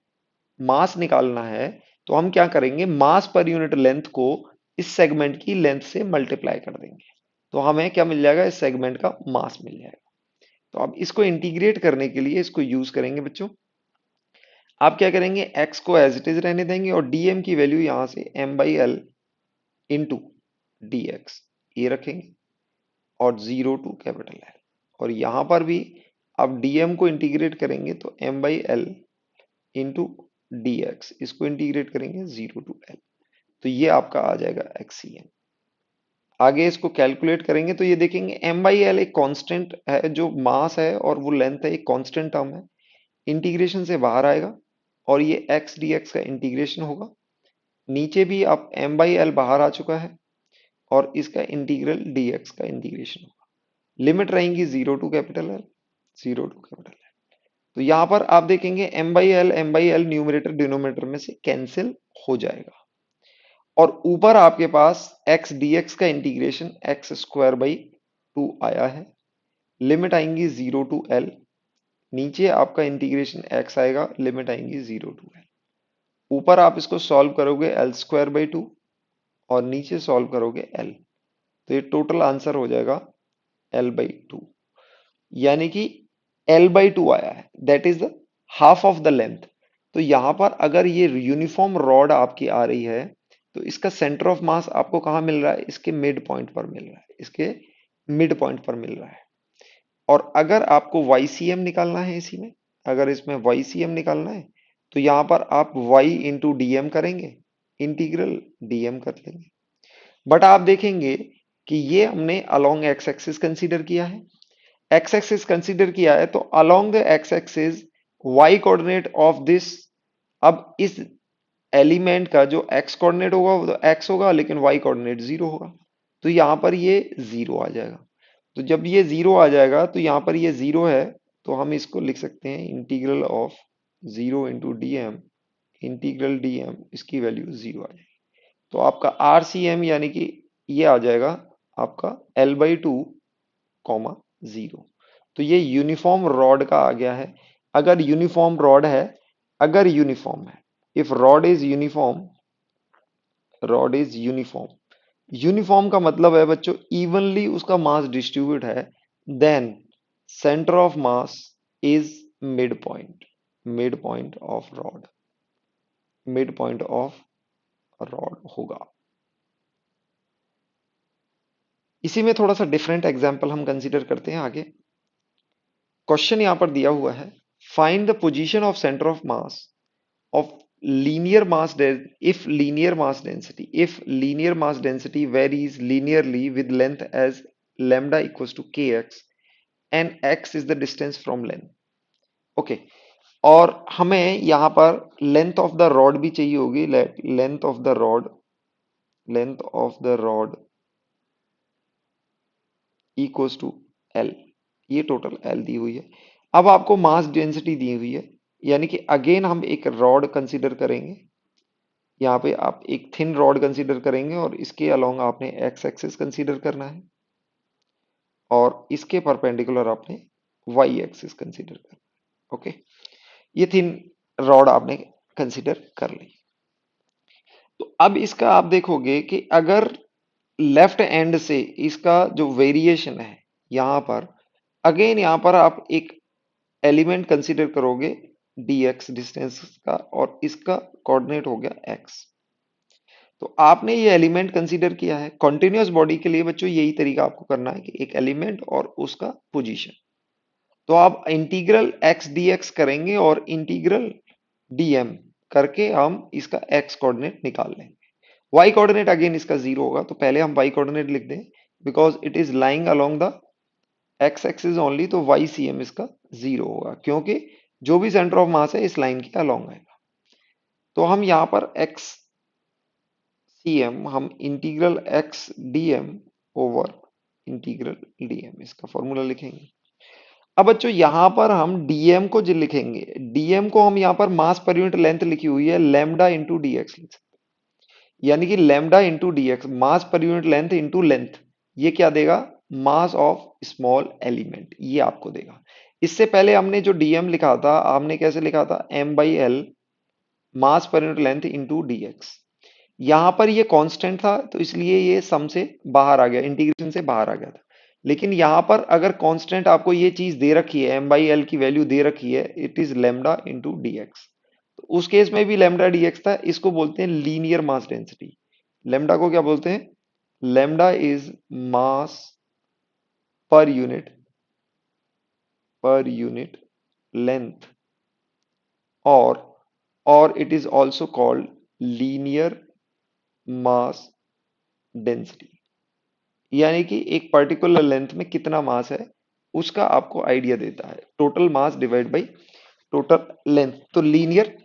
[SPEAKER 1] मास निकालना है तो हम क्या करेंगे, मास पर यूनिट लेंथ को इस सेगमेंट की लेंथ से मल्टीप्लाई कर देंगे तो हमें क्या मिल जाएगा, इस सेगमेंट का मास मिल जाएगा। तो अब इसको इंटीग्रेट करने के लिए इसको यूज करेंगे बच्चों। आप क्या करेंगे, x को एज इट इज रहने देंगे और dm की वैल्यू यहां से m by L into D x ये रखेंगे और 0 टू कैपिटल एल। और यहां पर भी अब dm को इंटीग्रेट करेंगे तो m by L into D x, इसको इंटीग्रेट करेंगे 0 टू एल तो ये आपका आ जाएगा xcm। आगे इसको कैलकुलेट करेंगे तो ये देखेंगे m बाई एल एक कांस्टेंट है, जो मास है और वो लेंथ है, एक कांस्टेंट टर्म है, इंटीग्रेशन से बाहर आएगा और ये x dx का इंटीग्रेशन होगा। नीचे भी अब m बाई एल बाहर आ चुका है और इसका इंटीग्रल dx का इंटीग्रेशन होगा। लिमिट रहेंगी 0 to capital L, 0 to capital L. तो यहां पर आप देखेंगे m by L numerator denominator में से कैंसिल हो जाएगा और ऊपर आपके पास x dx का इंटीग्रेशन एक्स स्क्वायर बाई 2 आया है। लिमिट आएंगी 0 टू एल। नीचे आपका इंटीग्रेशन x आएगा, लिमिट आएंगी 0 टू एल। ऊपर आप इसको सॉल्व करोगे एल स्क्वायर बाई 2 और नीचे सॉल्व करोगे एल, तो ये टोटल आंसर हो जाएगा एल बाई 2, यानी कि एल बाई 2 आया है, that is the half of the length. तो यहां पर अगर ये यूनिफॉर्म रॉड आपकी आ रही है तो इसका सेंटर ऑफ मास आपको कहां मिल रहा है, इसके मिड पॉइंट पर मिल रहा है, इसके मिड पॉइंट पर मिल रहा है। और अगर आपको YCM निकालना है इसी में, अगर इसमें YCM निकालना है तो यहां पर आप y इंटू डी करेंगे, इंटीग्रल dm कर लेंगे। बट आप देखेंगे कि ये हमने अलोंग एक्स एक्सिस कंसीडर किया है, एक्स एक्सिस कंसीडर किया है, तो along the x axis y coordinate of this, अब इस एलिमेंट का जो x कोऑर्डिनेट होगा वो तो x होगा, लेकिन y कोऑर्डिनेट 0 होगा, तो यहां पर ये 0 आ जाएगा। तो जब ये 0 आ जाएगा तो यहां पर ये 0 है, तो हम इसको लिख सकते हैं integral of 0 into d m, integral dm, इसकी वैल्यू 0 आ जाएगी। तो आपका RCM यानी कि ये आ जाएगा आपका L बाई 2 कॉमा 0। तो ये यूनिफॉर्म रॉड का आ गया है। अगर यूनिफॉर्म रॉड है, अगर यूनिफॉर्म है, if rod is uniform, rod is uniform, uniform का मतलब है बच्चों इवनली उसका मास डिस्ट्रीब्यूट है, then centre of mass is mid point, mid point of rod, mid point of rod होगा। इसी में थोड़ा सा डिफरेंट एग्जांपल हम कंसीडर करते हैं आगे। क्वेश्चन यहां पर दिया हुआ है, find the position of centre of mass of linear mass if linear mass density, if linear mass density varies linearly with length as lambda equals to kx and x is the distance from length। Okay, और हमें यहां पर लेंथ ऑफ द रॉड भी चाहिए होगी, length of the rod, length of the rod equals to L, ये टोटल एल दी हुई है। अब आपको मास डेंसिटी दी हुई है, यानी कि अगेन हम एक रॉड कंसीडर करेंगे, यहाँ पे आप एक थिन रॉड कंसीडर करेंगे और इसके अलोंग आपने एक्स एक्सिस कंसीडर करना है और इसके परपेंडिकुलर आपने वाई एक्सिस कंसीडर करना है। ओके, ये थिन रॉड आपने कंसीडर कर ली। तो अब इसका आप देखोगे कि अगर लेफ्ट एंड से इसका जो वेरिएशन है यहां पर, अगेन यहां पर आप एक एलिमेंट कंसीडर करोगे dx डिस्टेंस का और इसका कोऑर्डिनेट हो गया x। तो आपने ये एलिमेंट कंसीडर किया है। कॉन्टिन्यूअस बॉडी के लिए बच्चों यही तरीका आपको करना है कि एक एलिमेंट और उसका पोजीशन, तो आप इंटीग्रल x dx करेंगे और इंटीग्रल dm करके हम इसका x कोऑर्डिनेट निकाल लेंगे। y कोऑर्डिनेट अगेन इसका 0 होगा, तो पहले हम y कोऑर्डिनेट लिख दें, because it is lying along the x axis only, तो YCM इसका 0 होगा क्योंकि जो भी सेंटर ऑफ मास है इस लाइन के अलोंग आएगा। तो हम यहाँ पर x CM, हम integral x dm over integral dm इसका फॉर्मूला लिखेंगे। अब बच्चों यहां पर हम dm को जो लिखेंगे, dm को हम यहां पर मास पर यूनिट लेंथ लिखी हुई है लैम्डा इंटू dx लिख सकते हैं, यानी कि लैम्डा इंटू dx, मास per unit length into length, ये क्या देगा, मास ऑफ स्मॉल एलिमेंट, ये आपको देगा। इससे पहले हमने जो dm लिखा था, हमने कैसे लिखा था, m by L mass per unit length into dx। यहां पर ये कांस्टेंट था तो इसलिए ये सम से बाहर आ गया, इंटीग्रेशन से बाहर आ गया था। लेकिन यहां पर अगर कांस्टेंट आपको ये चीज दे रखी है, m बाई एल की वैल्यू दे रखी है, it is lambda into D x, तो उस केस में भी लेमडा डी एक्स था। इसको बोलते हैं लीनियर मास डेंसिटी। लेमडा को क्या बोलते हैं, lambda is mass per unit length, और it is also called linear mass density, यानी कि एक पर्टिकुलर लेंथ में कितना मास है उसका आपको आइडिया देता है, total mass divide by total length, तो लीनियर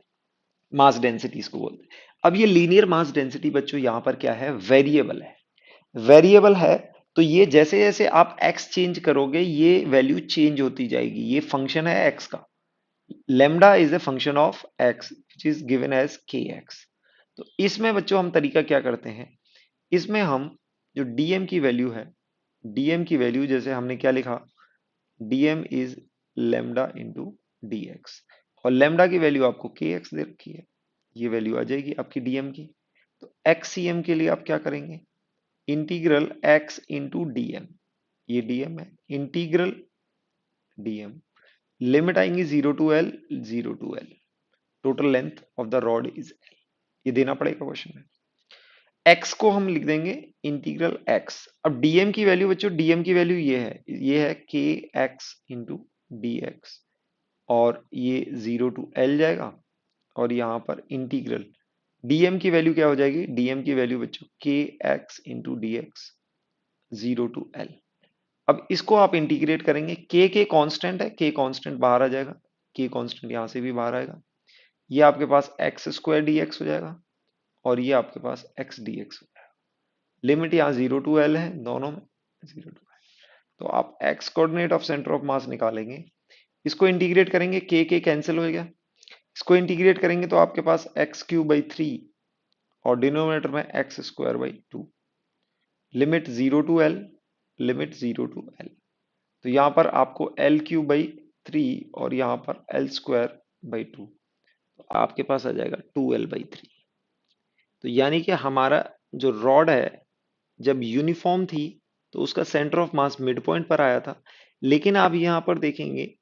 [SPEAKER 1] मास डेंसिटी इसको बोलते हैं। अब ये लीनियर मास डेंसिटी बच्चों यहां पर क्या है, वेरिएबल है। वेरिएबल है तो ये जैसे जैसे आप x चेंज करोगे ये वैल्यू चेंज होती जाएगी, ये फंक्शन है x का, lambda is a function of x which is given as kx। तो इसमें बच्चों हम तरीका क्या करते हैं, इसमें हम जो dm की वैल्यू है, dm की वैल्यू जैसे हमने क्या लिखा, dm is lambda into dx, और लेमडा की वैल्यू आपको kx दे रखी है, ये वैल्यू आ जाएगी आपकी dm की। तो xcm के लिए आप क्या करेंगे, इंटीग्रल x इंटू dm, ये dm है, इंटीग्रल dm, लिमिट आएंगी 0 to l, 0 to l, total length of the rod is l, ये देना पड़ेगा क्वेश्चन में। x को हम लिख देंगे इंटीग्रल x। अब dm की वैल्यू बच्चों, dm की वैल्यू ये है kx इंटू dx, और ये 0 टू l जाएगा, और यहाँ पर इंटीग्रल dm की वैल्यू क्या हो जाएगी, dm की वैल्यू बच्चों kx into dx, 0 to l। अब इसको आप इंटीग्रेट करेंगे, के कांस्टेंट है, के कांस्टेंट बाहर आ जाएगा, के कांस्टेंट यहां से भी बाहर आएगा, ये आपके पास एक्स स्क्वायर डी एक्स हो जाएगा, और ये आपके पास एक्स डी एक्स हो जाएगा। लिमिट यहाँ 0 टू एल है दोनों में, 0 टू एल। तो आप x coordinate of centre of mass निकालेंगे, इसको इंटीग्रेट करेंगे, के कैंसिल हो गया, इसको इंटीग्रेट करेंगे तो आपके पास एक्स क्यूब बाई 3, और डिनोमिनेटर में x square by 2, limit 0 to L, limit 0 to L. तो यहाँ पर आपको एल क्यूब बाई 3 और यहाँ पर एल स्क्वायर बाई 2, तो आपके पास आ जाएगा 2l/3। तो यानी कि हमारा जो रॉड है जब यूनिफॉर्म थी तो उसका centre of mass mid point पर आया था, लेकिन आप यहाँ पर देखेंगे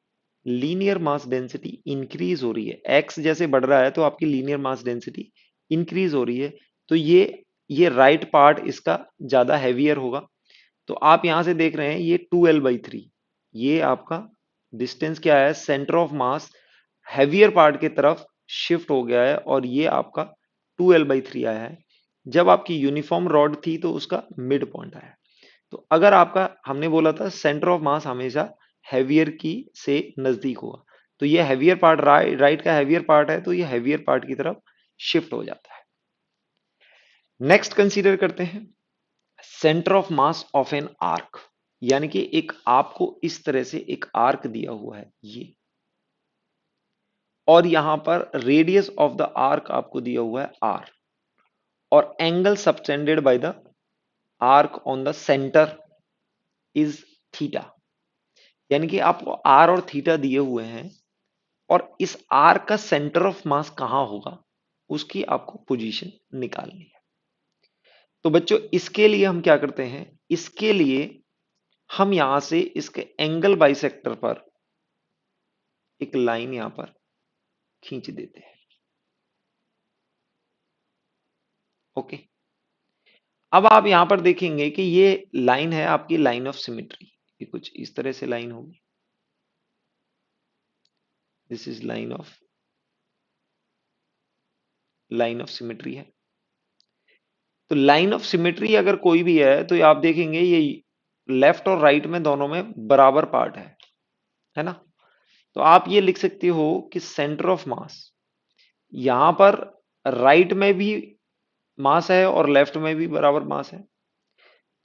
[SPEAKER 1] लीनियर मास डेंसिटी इंक्रीज हो रही है, एक्स जैसे बढ़ रहा है तो आपकी लीनियर मास डेंसिटी इंक्रीज हो रही है, तो ये राइट पार्ट इसका ज्यादा हैवियर होगा। तो आप यहां से देख रहे हैं ये 2l/3, ये आपका डिस्टेंस क्या है, centre of mass heavier part की तरफ शिफ्ट हो गया है, और ये आपका 2l/3 आया है। जब आपकी यूनिफॉर्म रॉड थी तो उसका मिड पॉइंट आया। तो अगर आपका, हमने बोला था सेंटर ऑफ मास हमेशा हैवियर की से नजदीक होगा, तो ये हैवियर पार्ट राइट का हैवियर पार्ट है, तो ये हैवियर पार्ट की तरफ शिफ्ट हो जाता है। नेक्स्ट कंसीडर करते हैं centre of mass of an arc, यानी कि एक आपको इस तरह से एक आर्क दिया हुआ है ये, और यहां पर रेडियस ऑफ द आर्क आपको दिया हुआ है r, और angle subtended by the arc on the centre is theta, यानी कि आपको r और थीटा दिए हुए हैं, और इस आर्क का सेंटर ऑफ मास कहां होगा उसकी आपको पोजीशन निकालनी है। तो बच्चों इसके लिए हम क्या करते हैं, इसके लिए हम यहां से इसके एंगल बाइसेक्टर पर एक लाइन यहां पर खींच देते हैं। ओके, अब आप यहां पर देखेंगे कि ये लाइन है आपकी लाइन ऑफ सिमेट्री, ये कुछ इस तरह से लाइन होगी, this is line of symmetry है। तो लाइन ऑफ सिमेट्री अगर कोई भी है तो आप देखेंगे ये लेफ्ट और राइट में दोनों में बराबर पार्ट है ना। तो आप ये लिख सकते हो कि सेंटर ऑफ मास, यहां पर राइट में भी मास है और लेफ्ट में भी बराबर मास है,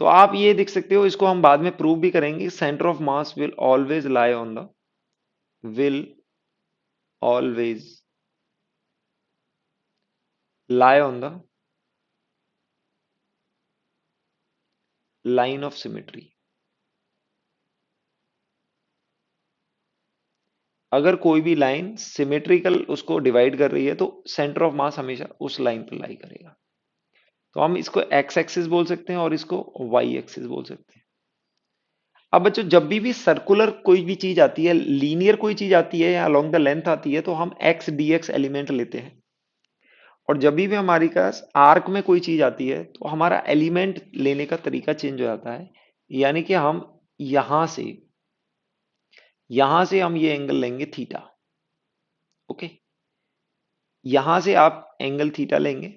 [SPEAKER 1] तो आप ये देख सकते हो, इसको हम बाद में प्रूव भी करेंगे, centre of mass will always lie on the line of symmetry. अगर कोई भी लाइन सिमेट्रिकल उसको डिवाइड कर रही है तो सेंटर ऑफ मास हमेशा उस लाइन पर लाई करेगा। तो हम इसको एक्स एक्सिस बोल सकते हैं और इसको वाई एक्सिस बोल सकते हैं। अब बच्चों जब भी सर्कुलर कोई भी चीज आती है, लीनियर कोई चीज आती है या अलोंग द लेंथ आती है, तो हम एक्स डी एक्स एलिमेंट लेते हैं, और जब भी हमारे पास आर्क में कोई चीज आती है तो हमारा एलिमेंट लेने का तरीका चेंज हो जाता है, यानी कि हम यहां से यहां से हम ये एंगल लेंगे थीटा। ओके, यहां से आप एंगल थीटा लेंगे,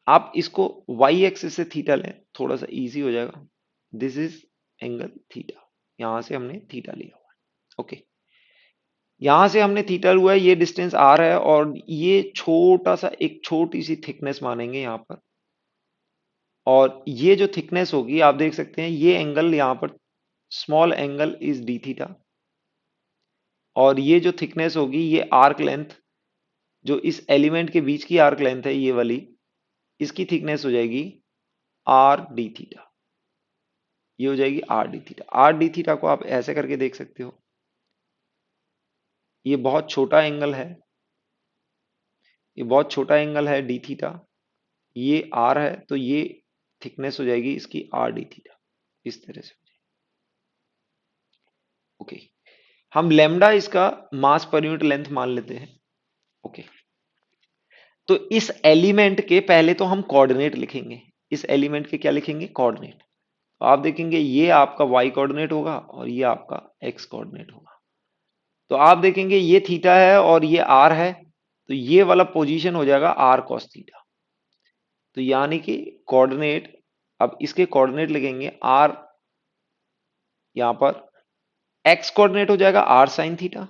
[SPEAKER 1] आप इसको वाई एक्सिस से थीटा लें, थोड़ा सा इजी हो जाएगा, दिस इज एंगल थीटा, यहां से हमने थीटा लिया हुआ है। ओके, यहां से हमने थीटा हुआ है, ये डिस्टेंस आर है, और ये छोटा सा एक छोटी सी थिकनेस मानेंगे यहां पर, और ये जो थिकनेस होगी आप देख सकते हैं, ये एंगल यहां पर small angle is D theta, और ये जो थिकनेस होगी ये आर्क लेंथ, जो इस एलिमेंट के बीच की आर्क लेंथ है ये वाली, इसकी थिकनेस हो जाएगी आर डी थीटा। ये हो जाएगी are d theta. Are d theta को आप ऐसे करके देख सकते हो, ये बहुत छोटा एंगल है, ये बहुत छोटा एंगल है डी थीटा, ये आर है, तो ये थिकनेस हो जाएगी इसकी आर डी थीटा, इस तरह से। ओके, हम लेमडा इसका मास पर यूनिट लेंथ मान लेते हैं। ओके, तो इस एलिमेंट के पहले तो हम कोऑर्डिनेट लिखेंगे। इस एलिमेंट के क्या लिखेंगे? कोऑर्डिनेट। आप देखेंगे ये आपका y कोऑर्डिनेट होगा और ये आपका x कोऑर्डिनेट होगा। तो आप देखेंगे ये थीटा है और ये r है, तो ये वाला पोजीशन हो जाएगा r cos थीटा। तो यानी कि कोऑर्डिनेट, अब इसके कोऑर्डिनेट लिखेंगे r, यहां पर x कोऑर्डिनेट हो जाएगा r sin थीटा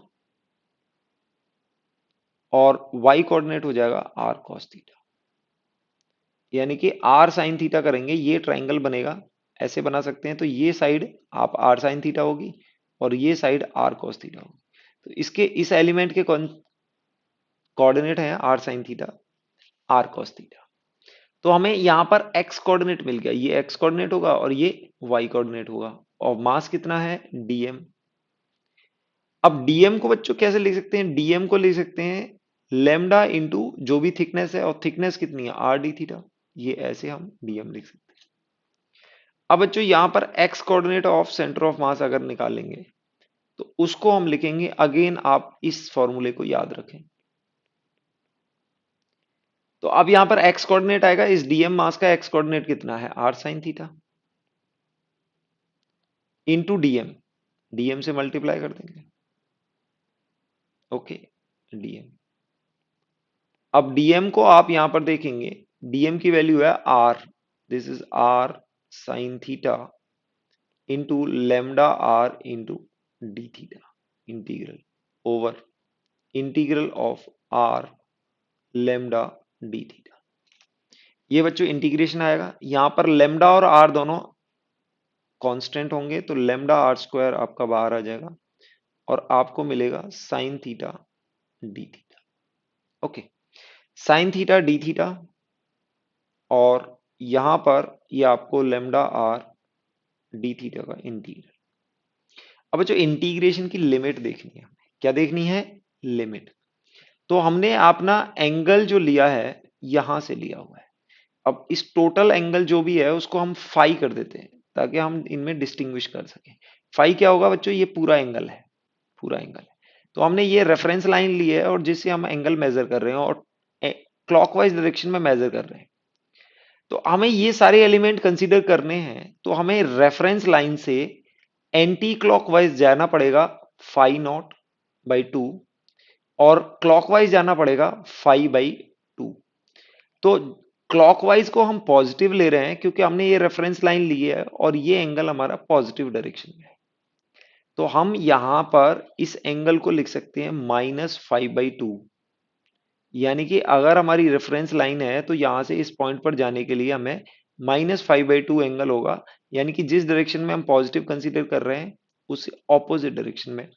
[SPEAKER 1] और y कोऑर्डिनेट हो जाएगा r cos थीटा। यानी कि r sin थीटा करेंगे, ये ट्राइंगल बनेगा, ऐसे बना सकते हैं। तो ये साइड आप r sin थीटा होगी और ये साइड r cos थीटा होगी। तो इसके इस एलिमेंट के कोऑर्डिनेट है r sin theta, r cos theta. तो हमें यहां पर x कोऑर्डिनेट मिल गया, ये x कोऑर्डिनेट होगा और ये y कोऑर्डिनेट होगा। और मास कितना है? dm। अब dm को बच्चों कैसे लिख सकते हैं? dm को लिख सकते हैं लेमडा इंटू जो भी थिकनेस है, और थिकनेस कितनी है? Are d theta. ये ऐसे हम dm लिख सकते हैं। अब बच्चों यहां पर x coordinate of centre of mass अगर निकालेंगे तो उसको हम लिखेंगे, अगेन आप इस फॉर्मूले को याद रखें। तो अब यहां पर x कोऑर्डिनेट आएगा, इस dm मास का x कोऑर्डिनेट कितना है? r sin theta into dm, dm से मल्टीप्लाई कर देंगे। Okay, dm। अब dm को आप यहां पर देखेंगे, dm की वैल्यू है r, this is r sin theta into lambda r into D theta, integral over integral of r lambda D theta. ये बच्चों इंटीग्रेशन आएगा, यहां पर लेमडा और r दोनों कांस्टेंट होंगे, तो लेमडा आर स्क्वायर आपका बाहर आ जाएगा और आपको मिलेगा sign theta d theta. Okay, sign theta d theta, और यहां पर ये आपको लेमडा आर डी थीटा का इंटीग्रल। अब जो इंटीग्रेशन की लिमिट देखनी है, क्या देखनी है? लिमिट। तो हमने अपना एंगल जो लिया है यहां से लिया हुआ है। अब इस टोटल एंगल जो भी है उसको हम फाई कर देते हैं ताकि हम इनमें डिस्टिंग्विश कर सकें। फाई क्या होगा बच्चों? ये पूरा एंगल है, पूरा एंगल है। तो हमने ये रेफरेंस लाइन ली है और जिससे हम एंगल मेजर कर रहे हैं और क्लॉकवाइज डायरेक्शन में मेजर कर रहे हैं। तो हमें ये सारे एलिमेंट कंसीडर करने हैं, तो हमें रेफरेंस लाइन से एंटी क्लॉकवाइज जाना पड़ेगा फाई नॉट बाई 2 और क्लॉकवाइज जाना पड़ेगा फाई बाई 2। तो क्लॉकवाइज को हम पॉजिटिव ले रहे हैं क्योंकि हमने ये रेफरेंस लाइन ली है और ये एंगल हमारा पॉजिटिव डायरेक्शन में है। तो हम यहां पर इस एंगल को लिख सकते हैं -5/2। यानी कि अगर हमारी रेफरेंस लाइन है तो यहां से इस पॉइंट पर जाने के लिए हमें -5/2 एंगल होगा, यानी कि जिस डायरेक्शन में हम पॉजिटिव कंसीडर कर रहे हैं उस ऑपोजिट डायरेक्शन में।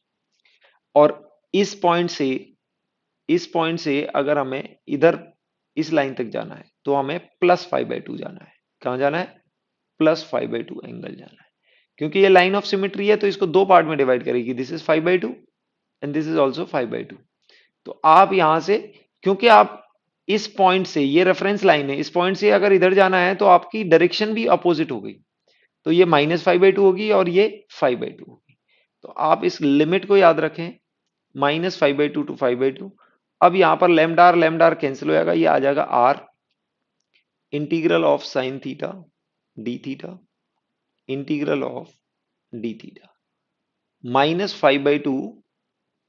[SPEAKER 1] और इस पॉइंट से, इस पॉइंट से अगर हमें इधर इस लाइन तक जाना है तो हमें +5/2 जाना है। कहां जाना है? +5/2 एंगल जाना है। क्योंकि ये लाइन ऑफ सिमेट्री है तो इसको दो पार्ट में डिवाइड करेगी, this is 5/2 and this is also 5/2। तो आप यहां से, क्योंकि आप इस पॉइंट से, ये रेफरेंस लाइन है, इस पॉइंट से अगर इधर जाना है तो आपकी डायरेक्शन भी अपोजिट हो गई, तो ये -5/2 होगी और ये 5/2 होगी। तो आप इस लिमिट को याद रखें, -5/2 टू 5/2। अब यहां पर लेमडार कैंसिल हो जाएगा, ये आ जाएगा r integral of sine theta d theta integral of d theta, -5/2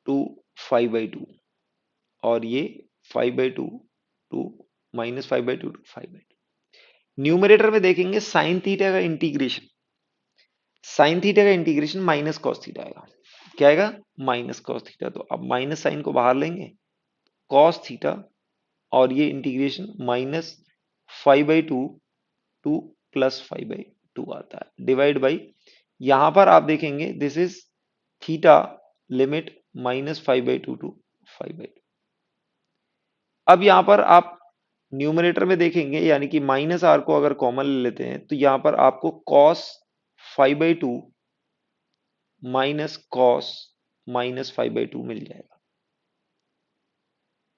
[SPEAKER 1] to 5/2 और ये 5/2 टू -5/2 टू 5/2। न्यूमरेटर में देखेंगे साइन थीटा का इंटीग्रेशन, साइन थीटा का इंटीग्रेशन माइनस कॉस थीटा आएगा। क्या आएगा? Minus cos theta. तो अब माइनस साइन को बाहर लेंगे, कॉस थीटा, और ये इंटीग्रेशन -5/2 टू +5/2 आता है, डिवाइड बाई, यहां पर आप देखेंगे this is theta limit -5/2 to 5/2। अब यहां पर आप न्यूमरेटर में देखेंगे, यानी कि माइनस आर को अगर कॉमन ले लेते हैं तो यहां पर आपको cos 5/2 माइनस कॉस -5/2 मिल जाएगा।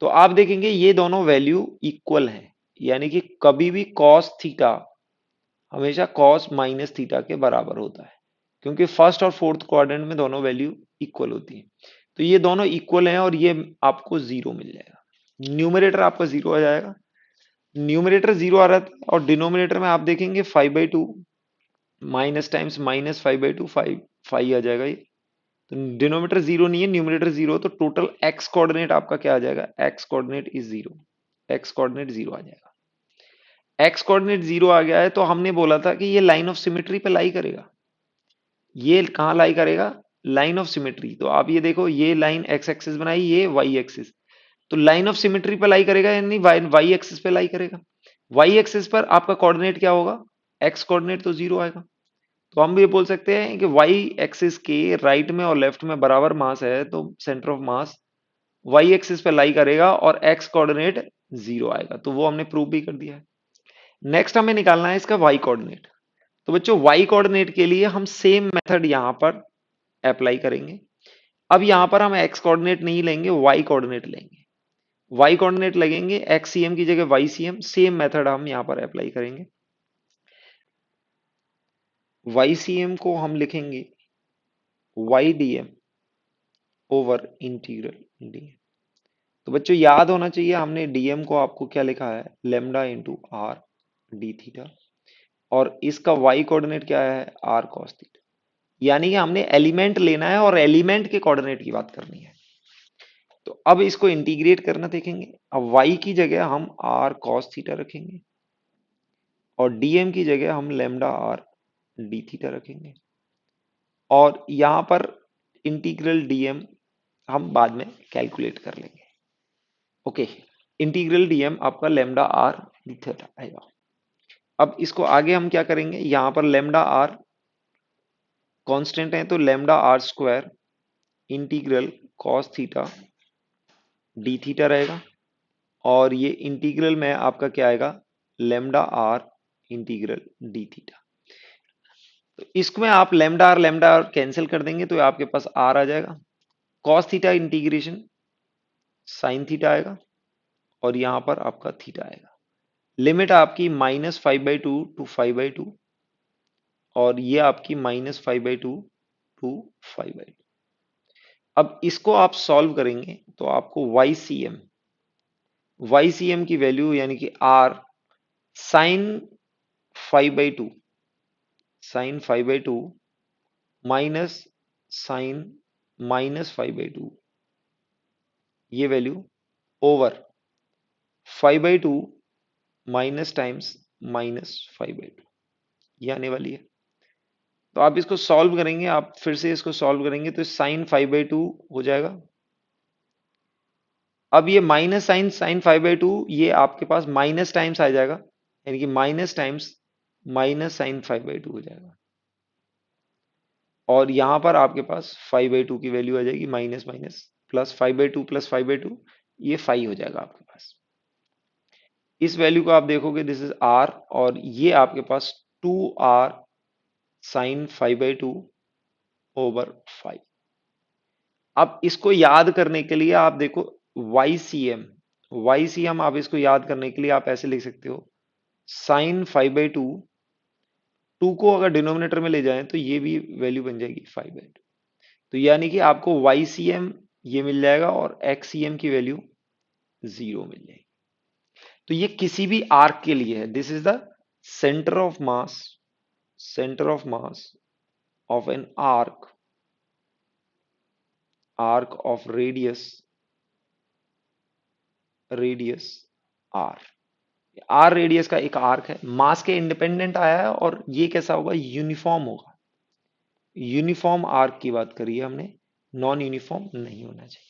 [SPEAKER 1] तो आप देखेंगे ये दोनों वैल्यू इक्वल हैं, यानी कि कभी भी cos थीटा हमेशा cos माइनस थीटा के बराबर होता है, क्योंकि फर्स्ट और फोर्थ क्वाड्रेंट में दोनों वैल्यू इक्वल होती है। तो ये दोनों इक्वल हैं और ये आपको जीरो मिल जाएगा। न्यूमरेटर आपका जीरो आ जाएगा। न्यूमरेटर जीरो आ रहा था और डिनोमिनेटर में आप देखेंगे 5/2 माइनस टाइम्स -5/2 5 आ जाएगा ये। तो डिनोमिनेटर जीरो नहीं है, न्यूमरेटर जीरो, तो टोटल एक्स कोऑर्डिनेट आपका क्या आ जाएगा? X coordinate is zero. X coordinate zero आ जाएगा। एक्स कोऑर्डिनेट जीरो आ गया है तो हमने बोला था कि ये लाइन ऑफ सिमेट्री पे लाई करेगा। ये कहाँ लाई करेगा? Line of symmetry. तो आप ये देखो, ये लाइन एक्स एक्सिस बनाई, ये वाई एक्सिस, तो लाइन ऑफ सिमेट्री पे लाई करेगा, यानी वाई एक्सिस पे लाई करेगा। वाई एक्सिस पर आपका कोऑर्डिनेट क्या होगा? एक्स कोऑर्डिनेट तो जीरो आएगा। तो हम ये बोल सकते हैं कि वाई एक्सिस के राइट में और लेफ्ट में बराबर मास है, तो centre of mass y axis पे लाई करेगा और एक्स कोऑर्डिनेट जीरो आएगा। तो वो हमने प्रूव भी कर दिया है। नेक्स्ट हमें निकालना है इसका वाई कोऑर्डिनेट। तो बच्चों वाई कोऑर्डिनेट के लिए हम सेम मेथड यहां पर अप्लाई करेंगे। अब यहां पर हम एक्स कोऑर्डिनेट नहीं लेंगे, वाई कोऑर्डिनेट लेंगे। वाई कोऑर्डिनेट लगेंगे, एक्स सी एम की जगह वाई सी एम, सेम मेथड हम यहां पर अप्लाई करेंगे। वाई सी एम को हम लिखेंगे y d m over integral d. तो बच्चों याद होना चाहिए, हमने डीएम को आपको क्या लिखा है? Lambda into r d theta, और इसका वाई कोऑर्डिनेट क्या है? R cos theta. यानी कि हमने एलिमेंट लेना है और एलिमेंट के कोऑर्डिनेट की बात करनी है। तो अब इसको इंटीग्रेट करना देखेंगे। अब y की जगह हम r cos थीटा रखेंगे और dm की जगह हम लेमडा आर डी थीटा रखेंगे, और यहां पर इंटीग्रल dm हम बाद में कैलकुलेट कर लेंगे। ओके, इंटीग्रल dm आपका लेमडा आर डी थीटा आएगा। अब इसको आगे हम क्या करेंगे? यहां पर लेमडा आर कांस्टेंट है, तो lambda r square integral cos theta d theta रहेगा, और ये इंटीग्रल में आपका क्या आएगा? Lambda r integral d theta. तो इसमें आप लेमडा आर कैंसिल कर देंगे तो आपके पास आर आ जाएगा। Cos theta integration sine theta आएगा, और यहां पर आपका थीटा आएगा। लिमिट आपकी -5/2 टू 5/2, और ये आपकी -5/2 टू 5/2। अब इसको आप सॉल्व करेंगे तो आपको YCM की वैल्यू, यानी कि R साइन 5/2 माइनस साइन -5/2, ये वैल्यू ओवर 5/2 माइनस टाइम्स -5/2, ये आने वाली है। तो आप इसको सॉल्व करेंगे, आप फिर से इसको सॉल्व करेंगे तो साइन 5/2 हो जाएगा। अब ये माइनस साइन 5/2 ये आपके पास माइनस टाइम्स आ जाएगा, यानी कि माइनस टाइम्स माइनस साइन 5/2 हो जाएगा, और यहां पर आपके पास 5/2 की वैल्यू आ जाएगी, माइनस माइनस प्लस 5/2 प्लस 5/2, ये 5 हो जाएगा आपके पास। इस वैल्यू को आप देखोगे, दिस इज आर, और ये आपके पास 2r साइन 5/2 ओवर 5। अब इसको याद करने के लिए आप देखो YCM आप इसको याद करने के लिए आप ऐसे लिख सकते हो, साइन 5/2, 2 को अगर डिनोमिनेटर में ले जाएं तो ये भी वैल्यू बन जाएगी 5/2। तो यानी कि आपको YCM ये मिल जाएगा और XCM की वैल्यू 0 मिल जाएगी। तो ये किसी भी आर्क के लिए है। This is the centre of mass, centre of mass of an arc of radius r। R radius का एक आर्क है, मास के इंडिपेंडेंट आया है, और ये कैसा होगा? यूनिफॉर्म होगा। यूनिफॉर्म आर्क की बात करिए हमने, नॉन यूनिफॉर्म नहीं होना चाहिए।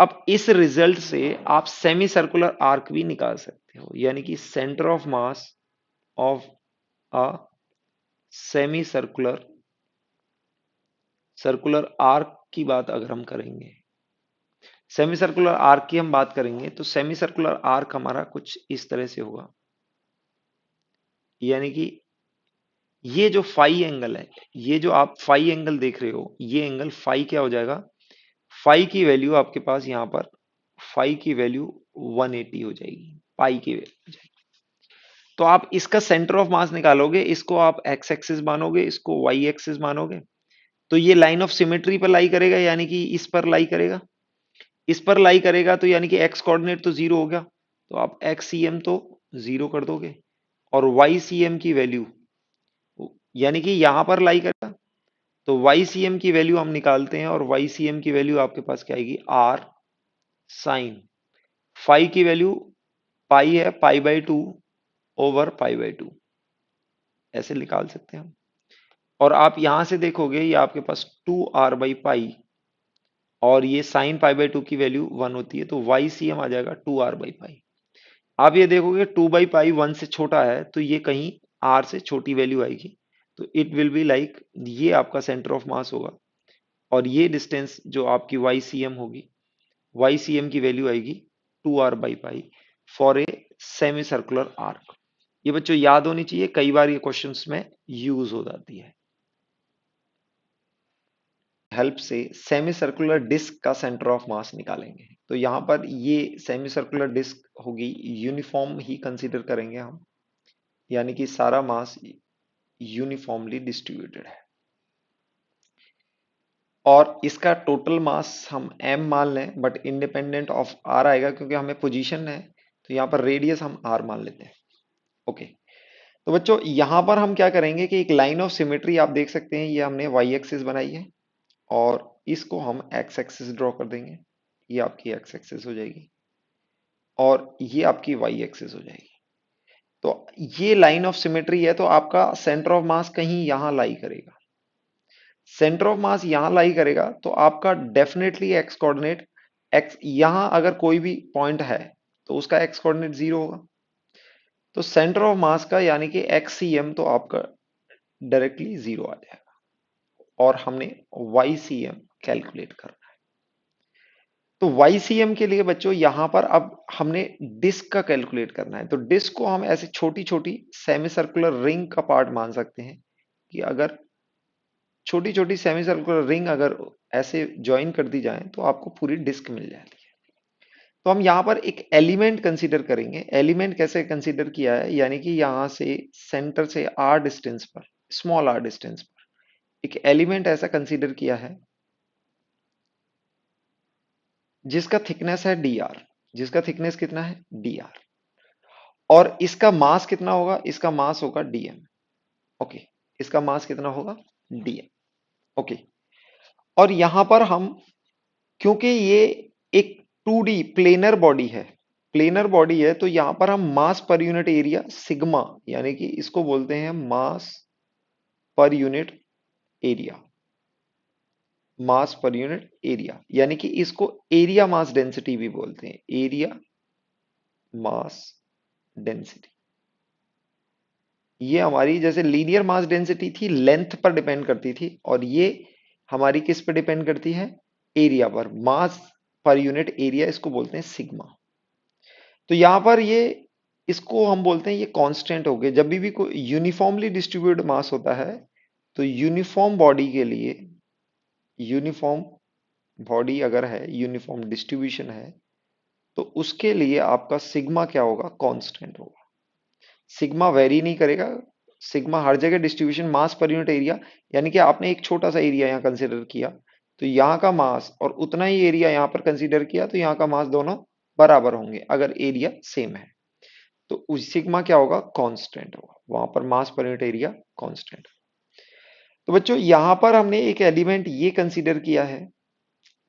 [SPEAKER 1] अब इस रिजल्ट से आप सेमी सर्कुलर आर्क भी निकाल सकते हो, यानी कि centre of mass of a semi circular arc की बात अगर हम करेंगे, सेमी सर्कुलर आर्क की हम बात करेंगे, तो सेमी सर्कुलर आर्क हमारा कुछ इस तरह से होगा। यानी कि ये जो फाई एंगल है, ये जो आप फाई एंगल देख रहे हो, ये एंगल फाई क्या हो जाएगा, फाई की वैल्यू आपके पास यहाँ पर, फाई की वैल्यू 180 हो जाएगी, पाई की वैल्यू हो जाएगी। तो आप इसका सेंटर ऑफ मास निकालोगे, इसको आप एक्स एक्सिस मानोगे, इसको वाई एक्सिस मानोगे, तो ये लाइन ऑफ सिमेट्री पर लाई करेगा, यानी कि इस पर लाई करेगा। इस पर लाई करेगा तो यानी कि एक्स कोऑर्डिनेट तो जीरो हो गया, तो आप एक्स सी एम तो जीरो कर दोगे, और वाई सी एम की वैल्यू यानी कि यहां पर लाई करेगा, तो वाई सी एम की वैल्यू हम निकालते हैं, और वाई सी एम की वैल्यू आपके पास क्या आएगी, आर साइन फाई की वैल्यू पाई है, pi by two over pi by two, ऐसे निकाल सकते हैं हम। और आप यहां से देखोगे ये आपके पास 2r/पाई, और ये साइन पाई बाई टू की वैल्यू 1 होती है, तो वाई सी एम आ जाएगा 2r/पाई। आप ये देखोगे 2/पाई 1 से छोटा है, तो ये कहीं r से छोटी वैल्यू आएगी, तो इट विल बी लाइक, ये आपका सेंटर ऑफ मास होगा, और ये डिस्टेंस जो आपकी वाई सी एम होगी, वाई सी एम की वैल्यू आएगी 2r/पाई for a semicircular arc. ये बच्चों याद होनी चाहिए, कई बार ये क्वेश्चंस में यूज हो जाती है। हेल्प से सेमी सर्कुलर डिस्क का सेंटर ऑफ मास निकालेंगे, तो यहां पर ये सेमी सर्कुलर डिस्क होगी, यूनिफॉर्म ही कंसीडर करेंगे हम, यानी कि सारा मास यूनिफॉर्मली डिस्ट्रीब्यूटेड है, और इसका टोटल मास हम m मान लें, बट इंडिपेंडेंट ऑफ r आएगा, क्योंकि हमें पोजीशन है, तो यहाँ पर रेडियस हम r मान लेते हैं। ओके, तो बच्चों यहां पर हम क्या करेंगे कि एक लाइन ऑफ सिमेट्री आप देख सकते हैं, ये हमने y एक्सिस बनाई है, और इसको हम x एक्सिस ड्रॉ कर देंगे, ये आपकी x एक्सिस हो जाएगी, और ये आपकी y एक्सिस हो जाएगी। तो ये लाइन ऑफ सिमेट्री है, तो आपका सेंटर ऑफ मास कहीं यहां लाई करेगा, सेंटर ऑफ मास यहां लाई करेगा, तो आपका डेफिनेटली एक्स कोऑर्डिनेट, एक्स यहां अगर कोई भी पॉइंट है, तो उसका एक्स कोऑर्डिनेट जीरो होगा, तो सेंटर ऑफ मास का यानी कि एक्स सी एम तो आपका डायरेक्टली जीरो आ जाएगा, और हमने वाई सी एम कैलकुलेट करना है। तो वाई सी एम के लिए बच्चों यहां पर अब हमने डिस्क का कैलकुलेट करना है, तो डिस्क को हम ऐसे छोटी छोटी सेमी सर्कुलर रिंग का पार्ट मान सकते हैं, कि अगर छोटी छोटी सेमी सर्कुलर रिंग अगर ऐसे ज्वाइन कर दी जाए, तो आपको पूरी डिस्क मिल जाती है। तो हम यहाँ पर एक एलिमेंट कंसीडर करेंगे, एलिमेंट कैसे कंसीडर किया है, यानी कि यहां से सेंटर से आर डिस्टेंस पर, स्मॉल आर डिस्टेंस पर एक एलिमेंट ऐसा कंसीडर किया है जिसका थिकनेस है डी आर, जिसका थिकनेस कितना है डी आर, और इसका मास कितना होगा, इसका मास होगा डीएम। ओके, इसका मास कितना होगा डीएम। ओके, और यहां पर हम, क्योंकि ये एक 2D प्लेनर बॉडी है, प्लेनर बॉडी है, तो यहां पर हम मास पर यूनिट एरिया सिग्मा, यानी कि इसको बोलते हैं मास पर यूनिट एरिया, मास पर यूनिट एरिया, यानी कि इसको एरिया मास डेंसिटी भी बोलते हैं, एरिया मास डेंसिटी। ये हमारी जैसे लीनियर मास डेंसिटी थी, लेंथ पर डिपेंड करती थी, और ये हमारी किस पर डिपेंड करती है, एरिया पर, मास पर यूनिट एरिया, इसको बोलते हैं सिग्मा। तो यहां पर ये, इसको हम बोलते हैं ये कांस्टेंट हो गए, जब भी कोई यूनिफॉर्मली डिस्ट्रीब्यूटेड मास होता है, तो यूनिफॉर्म बॉडी के लिए, यूनिफॉर्म बॉडी अगर है, यूनिफॉर्म डिस्ट्रीब्यूशन है, तो उसके लिए आपका सिग्मा क्या होगा, कांस्टेंट होगा, सिग्मा वेरी नहीं करेगा, सिग्मा हर जगह डिस्ट्रीब्यूशन मास पर यूनिट एरिया, यानी कि आपने एक छोटा सा एरिया यहाँ कंसिडर किया, तो यहाँ का मास और उतना ही एरिया यहाँ पर कंसिडर किया, तो यहाँ का मास दोनों बराबर होंगे अगर एरिया सेम है, तो उस सिग्मा क्या होगा, कांस्टेंट होगा, वहां पर मास पर यूनिट एरिया कांस्टेंट। तो बच्चों यहां पर हमने एक एलिमेंट ये कंसीडर किया है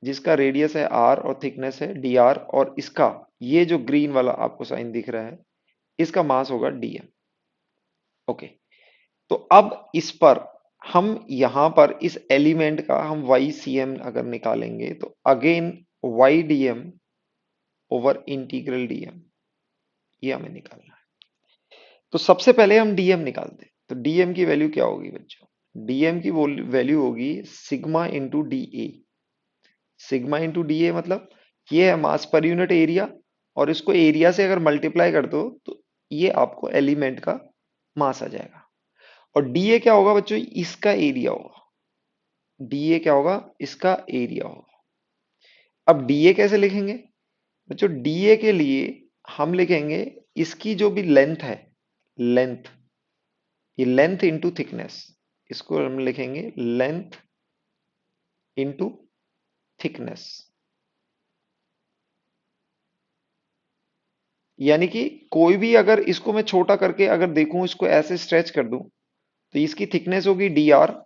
[SPEAKER 1] जिसका रेडियस है आर और थिकनेस है डी आर, और इसका ये जो ग्रीन वाला आपको साइन दिख रहा है, इसका मास होगा डीएम। ओके, तो अब इस पर हम यहां पर इस एलिमेंट का हम वाई सी एम अगर निकालेंगे, तो again y d m over integral dm, ये हमें निकालना है। तो सबसे पहले हम डीएम निकालते हैं, तो डीएम की वैल्यू क्या होगी बच्चों, डीएम की वैल्यू होगी sigma into D A, sigma into D A मतलब ये है मास पर यूनिट एरिया, और इसको एरिया से अगर मल्टीप्लाई कर दो तो ये आपको एलिमेंट का मास आ जाएगा। और डी ए क्या होगा बच्चों, इसका एरिया होगा। डी ए क्या होगा, इसका एरिया होगा। अब डी ए कैसे लिखेंगे बच्चों, डी ए के लिए हम लिखेंगे इसकी जो भी लेंथ है, लेंथ, ये लेंथ इंटू थिकनेस, इसको हम लिखेंगे लेंथ इंटू थिकनेस। यानी कि कोई भी अगर इसको मैं छोटा करके अगर देखूं, इसको ऐसे स्ट्रेच कर दूं, तो इसकी थिकनेस होगी डी आर,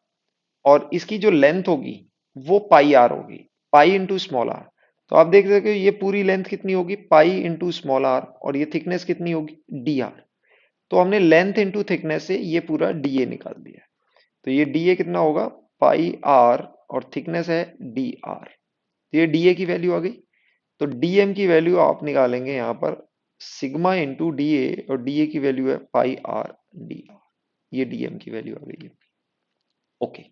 [SPEAKER 1] और इसकी जो लेंथ होगी वो पाई आर होगी, पाई इंटू स्मॉल आर। तो आप देख सकते हो ये पूरी लेंथ कितनी होगी, पाई इंटू स्मॉल आर, और ये थिकनेस कितनी होगी, डी आर। तो हमने लेंथ इंटू थिकनेस से ये पूरा डी ए निकाल दिया। तो ये डी ए कितना होगा, पाई आर, और थिकनेस है डी आर। तो ये डी ए की वैल्यू आ गई। तो डीएम की वैल्यू आप निकालेंगे यहाँ पर सिग्मा इंटू डी ए, और डी ए की वैल्यू है पाई आर डी आर। ये डीएम की वैल्यू आ गई है। ओके,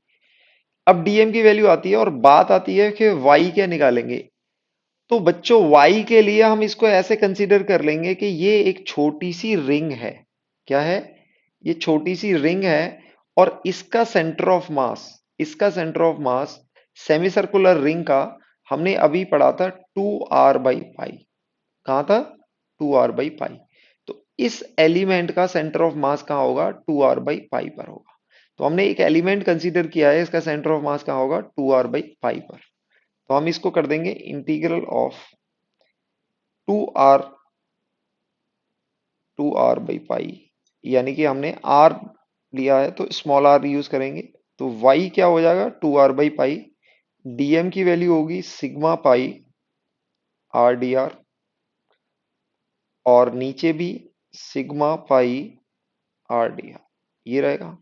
[SPEAKER 1] अब डीएम की वैल्यू आती है और बात आती है कि वाई क्या निकालेंगे। तो बच्चों वाई के लिए हम इसको ऐसे कंसीडर कर लेंगे कि ये एक छोटी सी रिंग है। क्या है, ये छोटी सी रिंग है, और इसका सेंटर ऑफ मास, इसका centre of mass semi circular ring का हमने अभी पढ़ा था 2r/पाई। कहाँ था, 2r/पाई। तो इस एलिमेंट का सेंटर ऑफ मास कहाँ होगा, 2r/पाई पर होगा। तो हमने एक एलिमेंट कंसीडर किया है, इसका सेंटर ऑफ मास कहाँ होगा, 2r/पाई पर। तो हम इसको कर देंगे इंटीग्रल ऑफ 2r, 2r/पाई, यानी कि हमने r लिया है तो स्मॉल r यूज करेंगे। तो y क्या हो जाएगा, 2r/पाई। dm की वैल्यू होगी सिग्मा पाई r dr, और नीचे भी सिग्मा पाई r dr, ये रहेगा।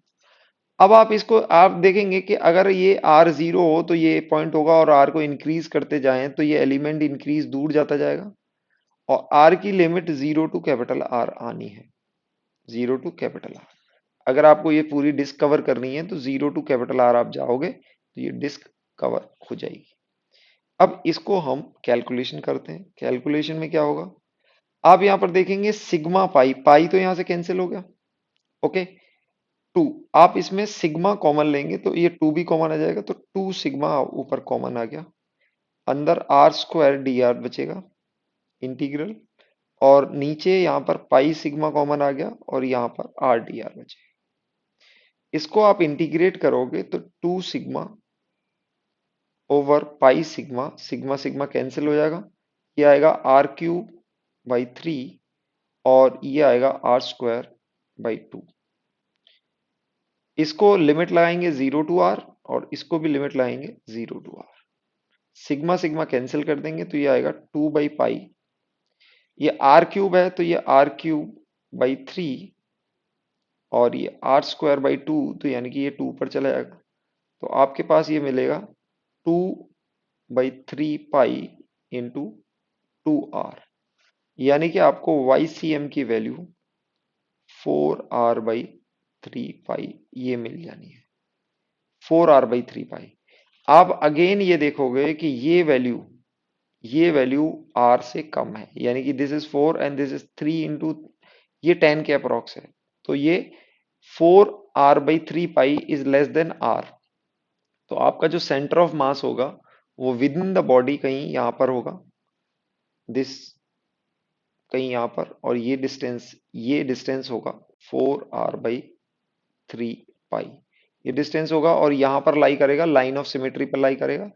[SPEAKER 1] अब आप इसको आप देखेंगे कि अगर ये r 0 हो तो ये पॉइंट होगा, और r को इंक्रीज करते जाएं तो ये एलिमेंट इंक्रीज दूर जाता जाएगा, और r की लिमिट 0 टू कैपिटल R आनी है, 0 टू कैपिटल R। अगर आपको ये पूरी डिस्क कवर करनी है तो 0 टू कैपिटल R आप जाओगे तो ये डिस्क कवर हो जाएगी। अब इसको हम कैलकुलेशन करते हैं। कैलकुलेशन में क्या होगा, आप यहां पर देखेंगे सिग्मा पाई, पाई तो यहां से कैंसिल हो गया, ओके। 2, आप इसमें सिग्मा कॉमन लेंगे तो ये 2 भी कॉमन आ जाएगा, तो 2 सिग्मा ऊपर कॉमन आ गया, अंदर आर स्क्वायर डी आर बचेगा इंटीग्रल, और नीचे यहाँ पर पाई सिग्मा कॉमन आ गया, और यहाँ पर आर डी आर बचे। इसको आप इंटीग्रेट करोगे तो 2 sigma over pi sigma, sigma sigma cancel हो जाएगा, ये आएगा r³/3, और ये आएगा r²/2। इसको लिमिट लगाएंगे 0 टू r, और इसको भी लिमिट लगाएंगे 0 to r। Sigma sigma cancel कर देंगे तो ये आएगा 2/पाई, ये r³ है तो ये r³/3, और ये r²/2, तो यानी कि ये 2 पर चला जाएगा। तो आपके पास ये मिलेगा 2/3 पाई इंटू 2r, यानी कि आपको YCM की वैल्यू 4r/3 पाई ये मिल जानी है, 4r/3 पाई। आप अगेन ये देखोगे कि ये वैल्यू r से कम है, यानी कि this is 4 and this is 3 into, ये 10 के अप्रॉक्स है, तो ये 4r/3 pi is less than r। तो आपका जो सेंटर ऑफ मास होगा वो विद इन द बॉडी कहीं यहां पर होगा, दिस कहीं यहां पर, और ये डिस्टेंस होगा 4r/3 पाई, ये डिस्टेंस होगा, और यहां पर लाई करेगा, लाइन ऑफ सिमेट्री पर लाई करेगा।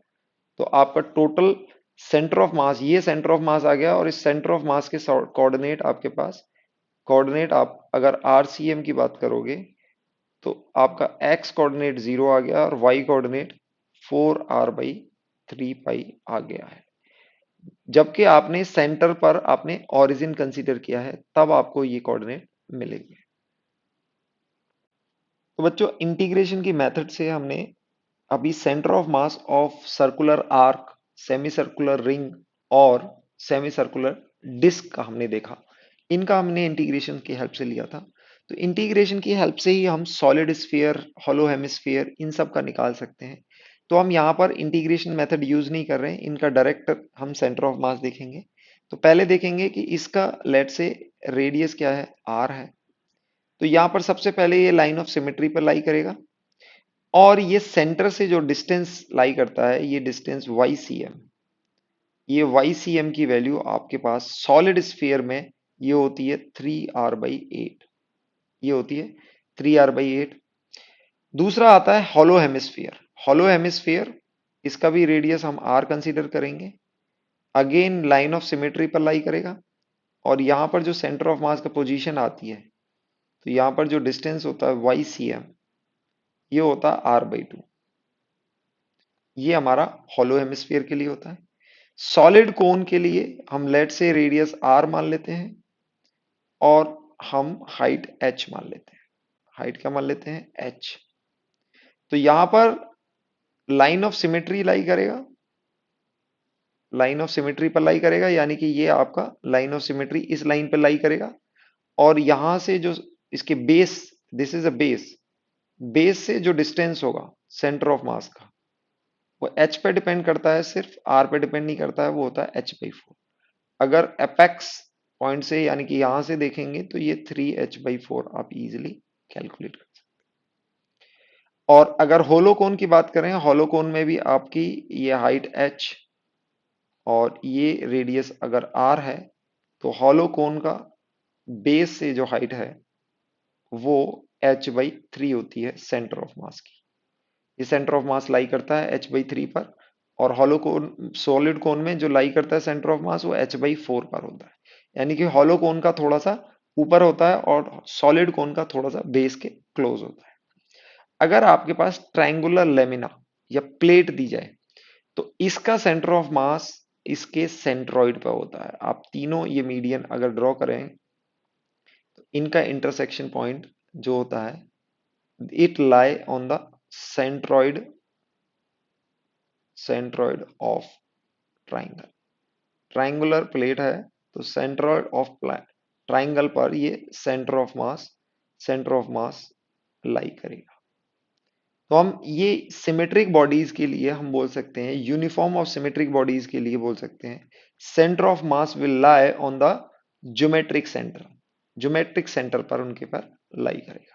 [SPEAKER 1] तो आपका टोटल सेंटर ऑफ मास, ये सेंटर ऑफ मास आ गया, और इस सेंटर ऑफ मास के कोऑर्डिनेट आपके पास, कोऑर्डिनेट आप अगर RCM की बात करोगे तो आपका x कोऑर्डिनेट 0 आ गया, और y कोऑर्डिनेट 4r/3 पाई आ गया है। जबकि आपने सेंटर पर आपने ओरिजिन कंसीडर किया है, तब आपको ये कोऑर्डिनेट मिलेंगे। तो बच्चों इंटीग्रेशन की मेथड से हमने अभी centre of mass of circular arc, semi circular ring और सेमी सर्कुलर डिस्क का हमने देखा। इनका हमने इंटीग्रेशन की हेल्प से लिया था। तो इंटीग्रेशन की हेल्प से ही हम सॉलिड स्फीयर, हॉलो हेमिस्फीयर, इन सब का निकाल सकते हैं। तो हम यहाँ पर इंटीग्रेशन मेथड यूज नहीं कर रहे हैं, इनका डायरेक्ट हम सेंटर ऑफ मास देखेंगे। तो पहले देखेंगे कि इसका लेट से रेडियस क्या है, आर है। तो यहाँ पर सबसे पहले ये लाइन ऑफ सिमेट्री पर लाई करेगा, और ये सेंटर से जो डिस्टेंस लाई करता है, ये डिस्टेंस वाई सी एम, ये वाई सी एम की वैल्यू आपके पास सॉलिड स्फीयर में ये होती है 3r/8, ये होती है 3r/8। दूसरा आता है हॉलो हेमिस्फीयर। हॉलो हेमिस्फीयर, इसका भी रेडियस हम आर कंसीडर करेंगे। अगेन लाइन ऑफ सिमेट्री पर लाई करेगा, और यहां पर जो सेंटर ऑफ मास का पोजीशन आती है, तो यहां पर जो डिस्टेंस होता है वाई सी एम, ये होता है r/2। ये हमारा हॉलो हेमिस्फीयर के लिए होता है। सॉलिड कोन के लिए हम लेट से रेडियस r मान लेते हैं, और हम हाइट h मान लेते हैं। हाइट क्या मान लेते हैं, h। तो यहां पर लाइन ऑफ सिमेट्री लाई करेगा, लाइन ऑफ सिमेट्री पर लाई करेगा, यानी कि ये आपका लाइन ऑफ सिमेट्री इस लाइन पर लाई करेगा। और यहां से जो इसके base, this is a base, base से जो डिस्टेंस होगा सेंटर ऑफ मास का, वो h पे डिपेंड करता है, सिर्फ r पे डिपेंड नहीं करता है, वो होता है h/4। अगर अपेक्स पॉइंट से यानी कि यहां से देखेंगे तो ये 3h/4 आप इजीली कैलकुलेट कर सकते हैं। और अगर होलोकोन की बात करें, होलोकोन में भी आपकी ये हाइट h और ये रेडियस अगर r है, तो होलोकोन का बेस से जो हाइट है वो h/3 होती है सेंटर ऑफ मास की। ये सेंटर ऑफ मास लाई करता है h/3 पर, और हॉलो कोन, सॉलिड कोन में जो लाई करता है सेंटर ऑफ मास, वो h/4 पर होता है। यानी कि हॉलो कोन का थोड़ा सा ऊपर होता है, और सॉलिड कोन का थोड़ा सा बेस के क्लोज होता है। अगर आपके पास ट्रायंगुलर लेमिना या प्लेट दी जाए, तो इसका सेंटर ऑफ मास इसके सेंट्रॉइड पर होता है। आप तीनों ये मीडियन अगर ड्रॉ करें, तो इनका इंटरसेक्शन पॉइंट जो होता है, it lie on the centroid, centroid of triangle. Triangular plate है, तो सेंट्रॉइड ऑफ ट्राइंगल पर ये centre of mass, centre of mass lie करेगा। तो हम ये सिमेट्रिक बॉडीज के लिए हम बोल सकते हैं, यूनिफॉर्म ऑफ सिमेट्रिक बॉडीज के लिए बोल सकते हैं, centre of mass will lie on the geometric centre, geometric centre पर उनके पर लाई करेगा।